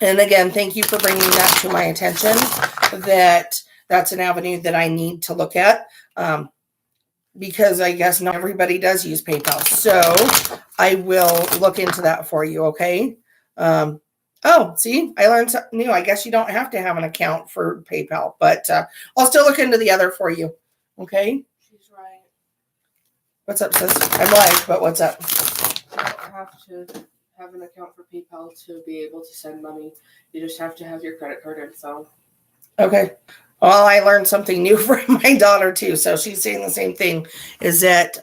S1: And again, thank you for bringing that to my attention, that's an avenue that I need to look at. Because I guess not everybody does use PayPal. So I will look into that for you, okay? Oh, see, I learned something new. I guess you don't have to have an account for PayPal, but I'll still look into the other for you, okay?
S2: She's right.
S1: What's up, sis? I'm live, but what's up?
S2: You don't have to have an account for PayPal to be able to send money. You just have to have your credit card info.
S1: Okay. Well, I learned something new from my daughter too. So she's saying the same thing, is that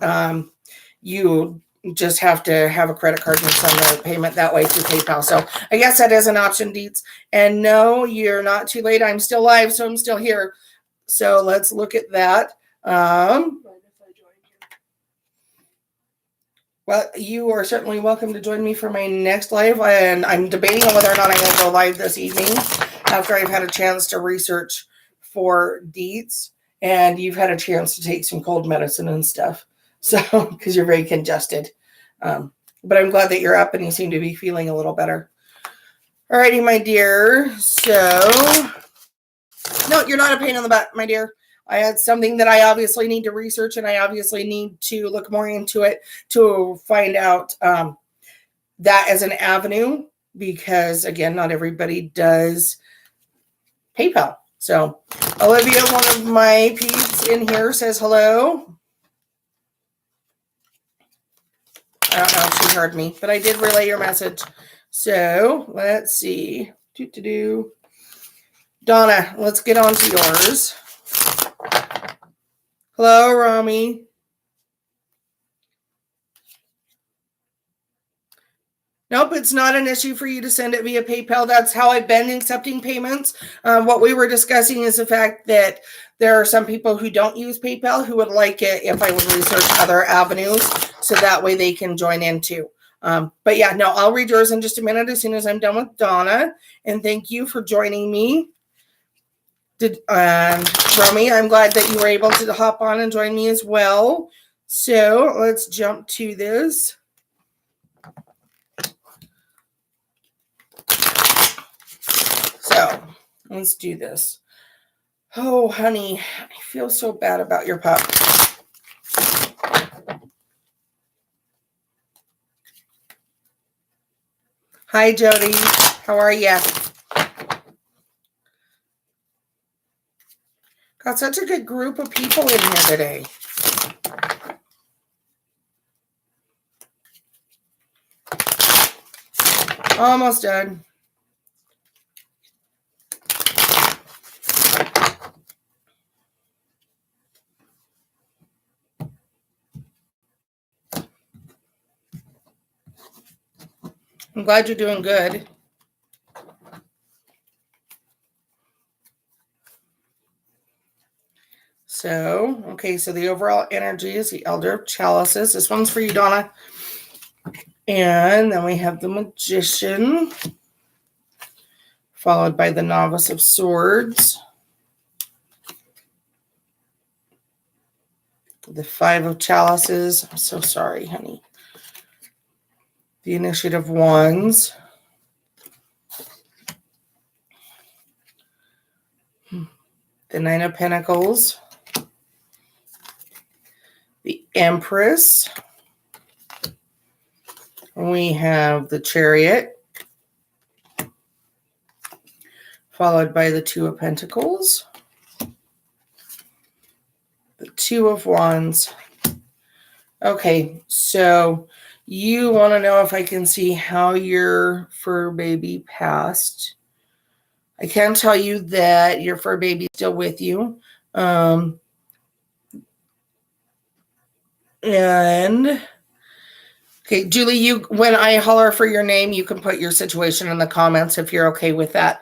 S1: you just have to have a credit card and send the payment that way through PayPal. So I guess that is an option, Deets. And no, you're not too late. I'm still live, so I'm still here. So let's look at that. Well, you are certainly welcome to join me for my next live. And I'm debating on whether or not I'm going to go live this evening after I've had a chance to research for Deets, and you've had a chance to take some cold medicine and stuff. So, because you're very congested. But I'm glad that you're up and you seem to be feeling a little better. Alrighty, my dear. So, no, you're not a pain in the butt, my dear. I had something that I obviously need to research, and I obviously need to look more into it to find out that as an avenue, because again, not everybody does PayPal. So Olivia, one of my peeps in here, says hello. I don't know if she heard me, but I did relay your message. So let's see. Donna, let's get on to yours. Hello, Rami. Nope, it's not an issue for you to send it via PayPal. That's how I've been accepting payments. What we were discussing is the fact that there are some people who don't use PayPal who would like it if I would research other avenues, so that way they can join in too. But yeah, no, I'll read yours in just a minute as soon as I'm done with Donna. And thank you for joining me. Romy, I'm glad that you were able to hop on and join me as well. So let's jump to this. So let's do this. Oh, honey, I feel so bad about your pup. Hi, Jody. How are you? Got such a good group of people in here today. Almost done. I'm glad you're doing good. So, okay, so the overall energy is the Elder of Chalices. This one's for you, Donna. And then we have the Magician, followed by the Novice of Swords, the Five of Chalices. I'm so sorry, honey. The Initiative of Wands, the Nine of Pentacles, the Empress. We have the Chariot, followed by the Two of Pentacles, the Two of Wands. Okay, so you want to know if I can see how your fur baby passed. I can tell you that your fur baby is still with you. And okay, Julie, you, when I holler for your name, you can put your situation in the comments if you're okay with that.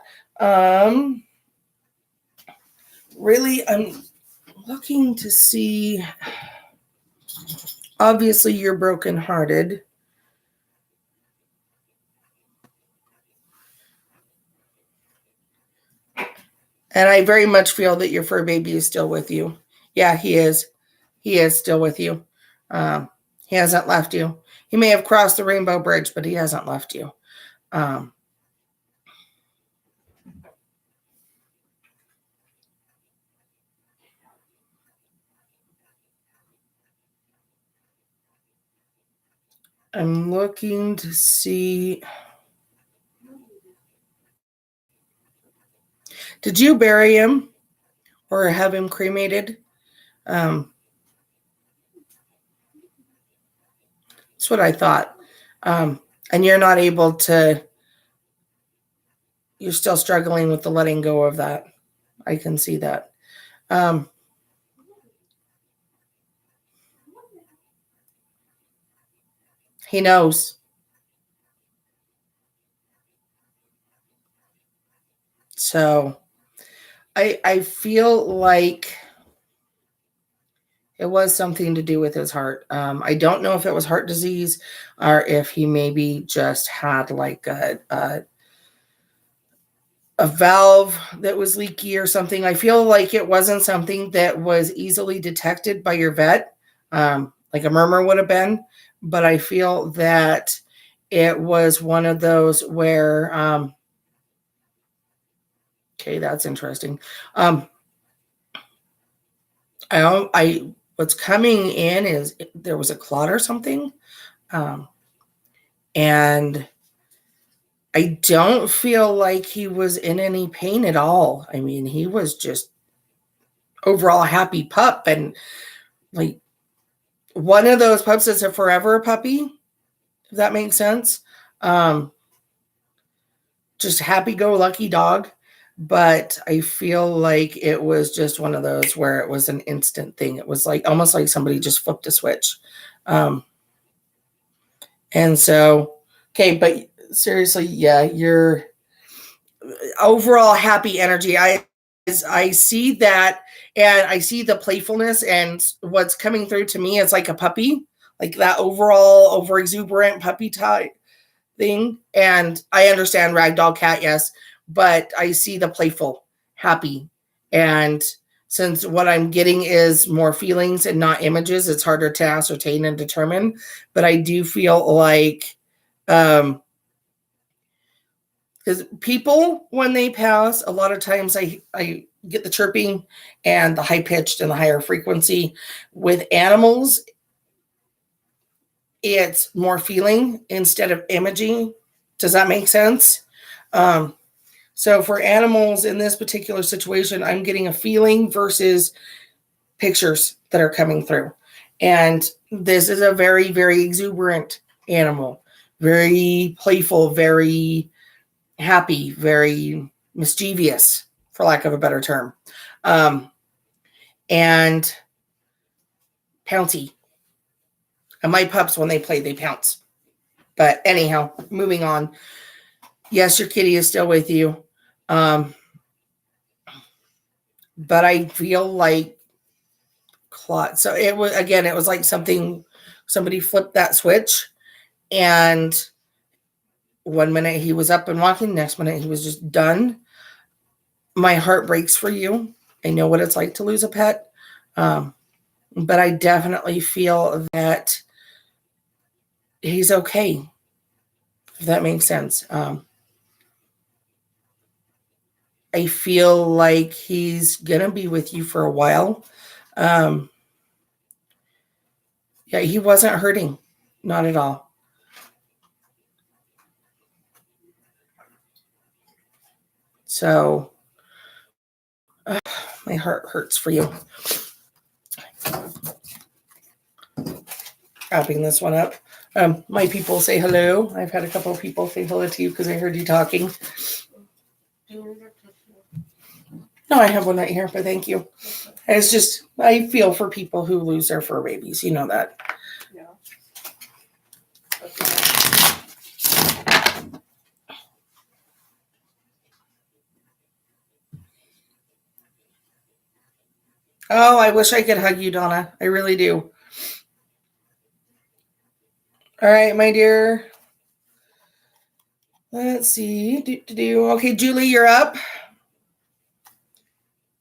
S1: Really, I'm looking to see. Obviously, you're brokenhearted. And I very much feel that your fur baby is still with you. Yeah, he is. He is still with you. He hasn't left you. He may have crossed the Rainbow Bridge, but he hasn't left you. I'm looking to see. Did you bury him or have him cremated? That's what I thought. And you're not able to, you're still struggling with the letting go of that. I can see that. He knows. So I feel like it was something to do with his heart. I don't know if it was heart disease or if he maybe just had like a valve that was leaky or something. I feel like it wasn't something that was easily detected by your vet, like a murmur would have been. But I feel that it was one of those where, okay, that's interesting. What's coming in is there was a clot or something. And I don't feel like he was in any pain at all. I mean, he was just overall a happy pup, and like one of those pups that's a forever puppy, if that makes sense. Just happy-go-lucky dog. But I feel like it was just one of those where it was an instant thing. It was like almost like somebody just flipped a switch. And so, okay, but seriously, yeah, you're overall happy energy. I see that, and I see the playfulness, and what's coming through to me is like a puppy, like that overall over exuberant puppy type thing. And I understand ragdoll cat, yes, but I see the playful, happy. And since what I'm getting is more feelings and not images, it's harder to ascertain and determine. But I do feel like, because people, when they pass, a lot of times I get the chirping and the high pitched and the higher frequency. With animals, it's more feeling instead of imaging. Does that make sense? So for animals in this particular situation, I'm getting a feeling versus pictures that are coming through. And this is a very, very exuberant animal. very playful, very happy, very mischievous, for lack of a better term. And pouncy. And my pups, when they play, they pounce. But anyhow, moving on. Yes, your kitty is still with you. But I feel like so it was like somebody flipped that switch, and one minute he was up and walking, next minute he was just done. My heart breaks for you. I know what it's like to lose a pet. But I definitely feel that he's okay, if that makes sense. I feel like he's going to be with you for a while. Yeah, he wasn't hurting. Not at all. So, my heart hurts for you. Wrapping this one up. My people say hello. I've had a couple of people say hello to you because I heard you talking. No, I have one right here, but thank you. It's just, I feel for people who lose their fur babies. You know that.
S2: Yeah.
S1: Oh, I wish I could hug you, Donna. I really do. All right, my dear. Let's see. Okay, Julie, you're up.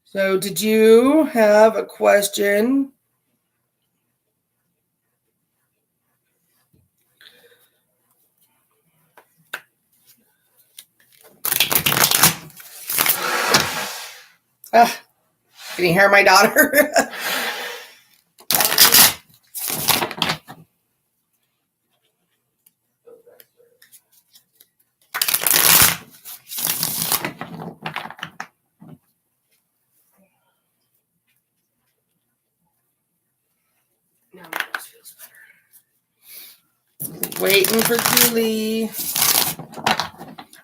S1: So, did you have a question? Can you hear my daughter?
S2: Now my nose feels better.
S1: Waiting for Julie.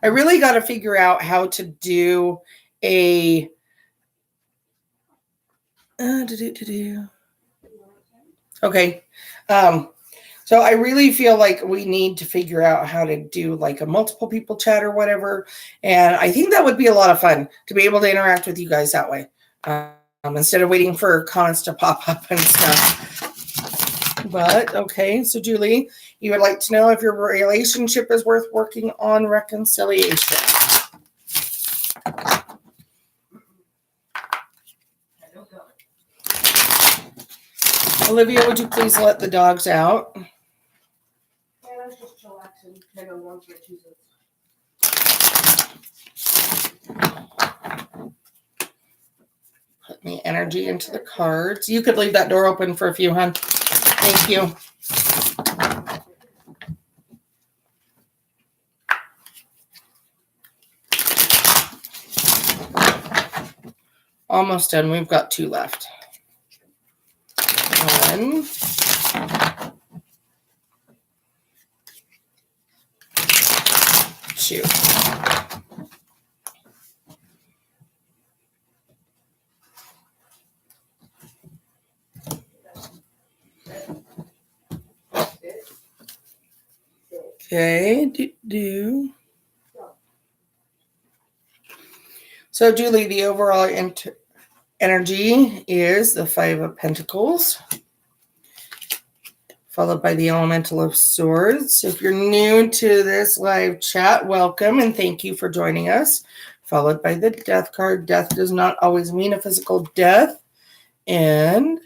S1: I really got to figure out how to do a. Okay. So I really feel like we need to figure out how to do like a multiple people chat or whatever. And I think that would be a lot of fun to be able to interact with you guys that way. Instead of waiting for comments to pop up and stuff. But okay, so Julie, you would like to know if your relationship is worth working on reconciliation.
S2: I don't know.
S1: Olivia, would you please let the dogs out?
S2: Yeah, let's just chillax and kind of ones or twos.
S1: Put the energy into the cards. You could leave that door open for a few, hon. Thank you. Almost done. We've got 2 left. 1. 2. Okay. So, Julie, the overall energy is the 5 of Pentacles, followed by the Elemental of Swords. If you're new to this live chat, welcome and thank you for joining us. Followed by the Death card. Death does not always mean a physical death. And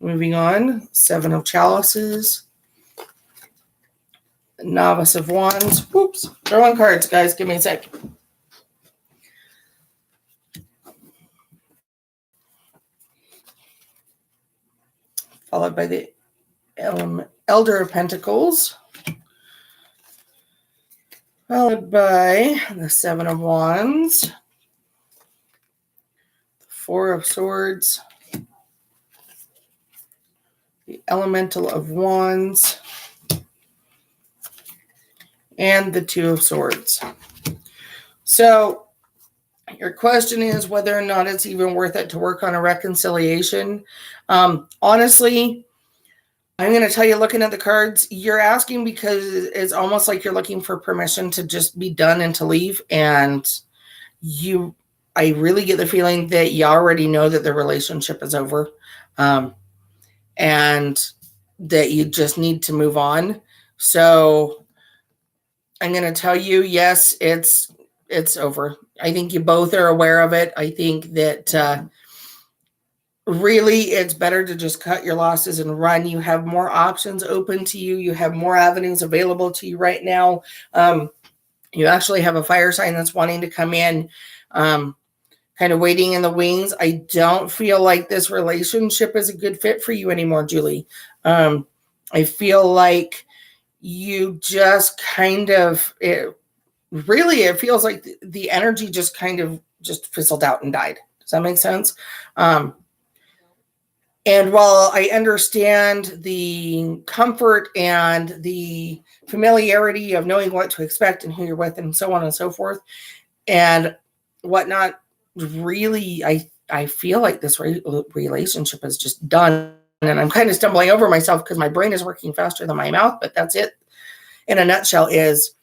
S1: moving on, 7 of Chalices, Novice of Wands. Whoops, throwing cards, guys. Give me a sec. Followed by the Elder of Pentacles. Followed by the 7 of Wands, 4 of Swords, the Elemental of Wands, and the Two of Swords. So your question is whether or not it's even worth it to work on a reconciliation. Honestly, I'm going to tell you, looking at the cards, you're asking because it's almost like you're looking for permission to just be done and to leave. And I really get the feeling that you already know that the relationship is over, and that you just need to move on. So I'm going to tell you, yes, it's over. I think you both are aware of it. I think that really it's better to just cut your losses and run. You have more options open to you. You have more avenues available to you right now. You actually have a fire sign that's wanting to come in, kind of waiting in the wings. I don't feel like this relationship is a good fit for you anymore, Julie. I feel like you just kind of, it feels like the energy just kind of just fizzled out and died. Does that make sense? And while I understand the comfort and the familiarity of knowing what to expect and who you're with and so on and so forth and whatnot, really, I feel like this relationship is just done. And I'm kind of stumbling over myself because my brain is working faster than my mouth, but that's it in a nutshell, is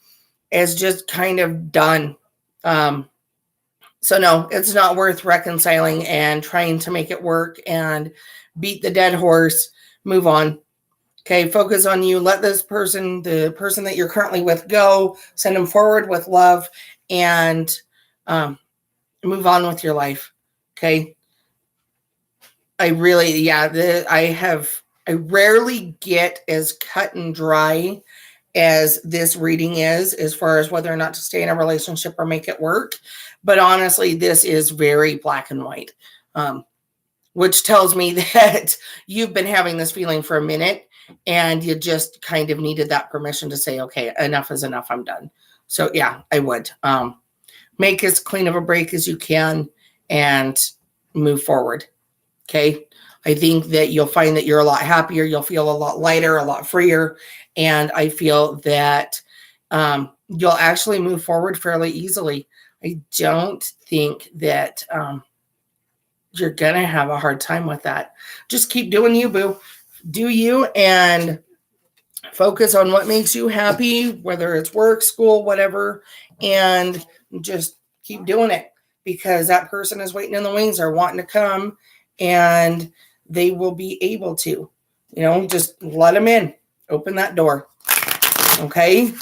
S1: just kind of done. So no, it's not worth reconciling and trying to make it work and beat the dead horse. Move on. Okay, focus on you. Let this person, the person that you're currently with, go. Send them forward with love and move on with your life. Okay. I rarely get as cut and dry as this reading is, as far as whether or not to stay in a relationship or make it work. But honestly, this is very black and white, which tells me that you've been having this feeling for a minute and you just kind of needed that permission to say, okay, enough is enough. I'm done. So yeah, I would make as clean of a break as you can and move forward. Okay. I think that you'll find that you're a lot happier. You'll feel a lot lighter, a lot freer. And I feel that you'll actually move forward fairly easily. I don't think that you're going to have a hard time with that. Just keep doing you, boo. Do you and focus on what makes you happy, whether it's work, school, whatever, and just keep doing it, because that person is waiting in the wings or wanting to come, and they will be able to, just let them in, open that door. Okay.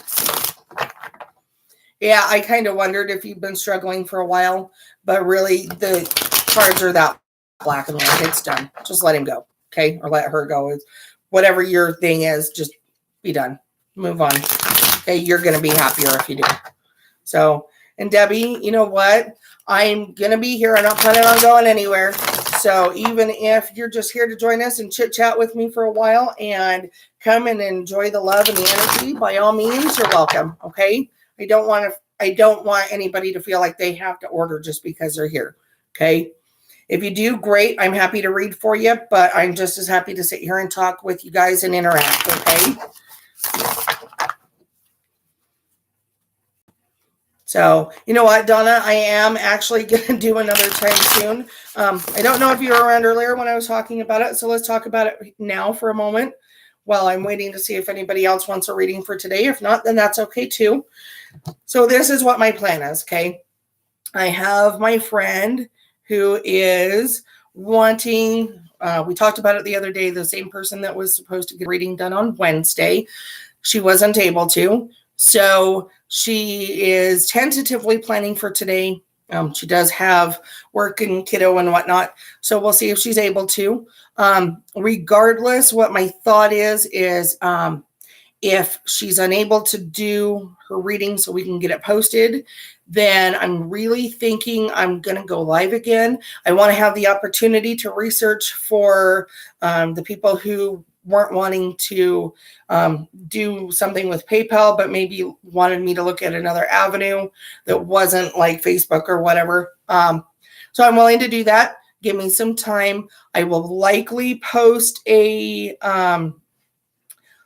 S1: Yeah. I kind of wondered if you've been struggling for a while, but really the cards are that black and white. It's done. Just let him go. Okay. Or let her go. It's whatever your thing is, just be done. Move on. Okay. You're going to be happier if you do. So, and Debbie, you know what? I'm going to be here. I'm not planning on going anywhere. So even if you're just here to join us and chit chat with me for a while and come and enjoy the love and the energy, by all means, you're welcome. Okay. I don't want anybody to feel like they have to order just because they're here. Okay. If you do, great. I'm happy to read for you, but I'm just as happy to sit here and talk with you guys and interact. Okay. So, you know what, Donna, I am actually going to do another time soon. I don't know if you were around earlier when I was talking about it, so let's talk about it now for a moment while I'm waiting to see if anybody else wants a reading for today. If not, then that's okay too. So this is what my plan is, okay? I have my friend who is wanting, we talked about it the other day, the same person that was supposed to get a reading done on Wednesday. She wasn't able to. So she is tentatively planning for today. She does have work and kiddo and whatnot. So we'll see if she's able to. Regardless, what my thought is if she's unable to do her reading so we can get it posted, then I'm really thinking I'm going to go live again. I want to have the opportunity to research for the people who weren't wanting to do something with PayPal, but maybe wanted me to look at another avenue that wasn't like Facebook or whatever. So I'm willing to do that. Give me some time. I will likely post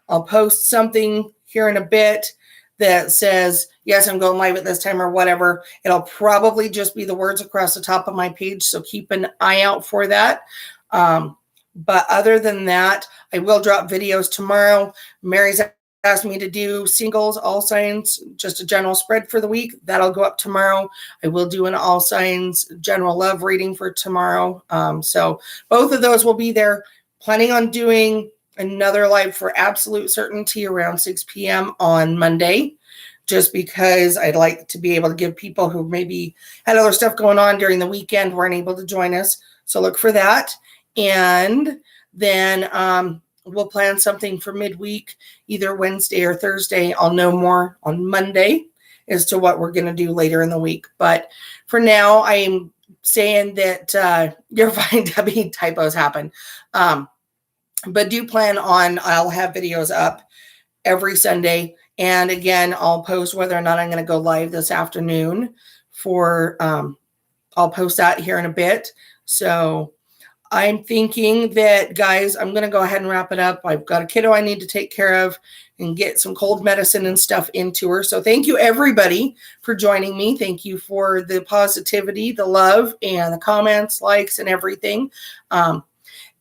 S1: I'll post something here in a bit that says, yes, I'm going live at this time or whatever, it'll probably just be the words across the top of my page. So keep an eye out for that. But other than that, I will drop videos tomorrow. Mary's asked me to do singles, all signs, just a general spread for the week. That'll go up tomorrow. I will do an all signs general love reading for tomorrow. So both of those will be there. Planning on doing another live for absolute certainty around 6 p.m. on Monday, just because I'd like to be able to give people who maybe had other stuff going on during the weekend weren't able to join us. So look for that. And then we'll plan something for midweek, either Wednesday or Thursday. I'll know more on Monday as to what we're going to do later in the week. But for now, I'm saying that you're fine, Debbie. Typos happen. But do plan on, I'll have videos up every Sunday. And again, I'll post whether or not I'm going to go live this afternoon for, I'll post that here in a bit. So I'm thinking that, guys, I'm going to go ahead and wrap it up. I've got a kiddo I need to take care of and get some cold medicine and stuff into her. So thank you, everybody, for joining me. Thank you for the positivity, the love, and the comments, likes, and everything.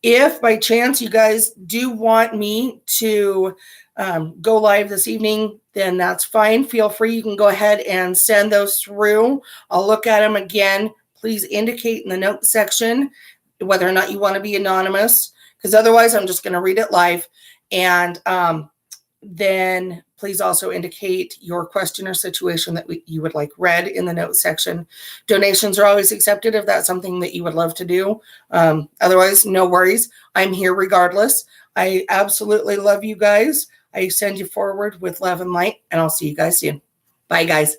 S1: If by chance you guys do want me to go live this evening, then that's fine. Feel free. You can go ahead and send those through. I'll look at them again. Please indicate in the note section whether or not you want to be anonymous, because otherwise I'm just going to read it live. And then please also indicate your question or situation that you would like read in the note section. Donations are always accepted if that's something that you would love to do. Otherwise, no worries. I'm here regardless. I absolutely love you guys. I send you forward with love and light, and I'll see you guys soon. Bye, guys.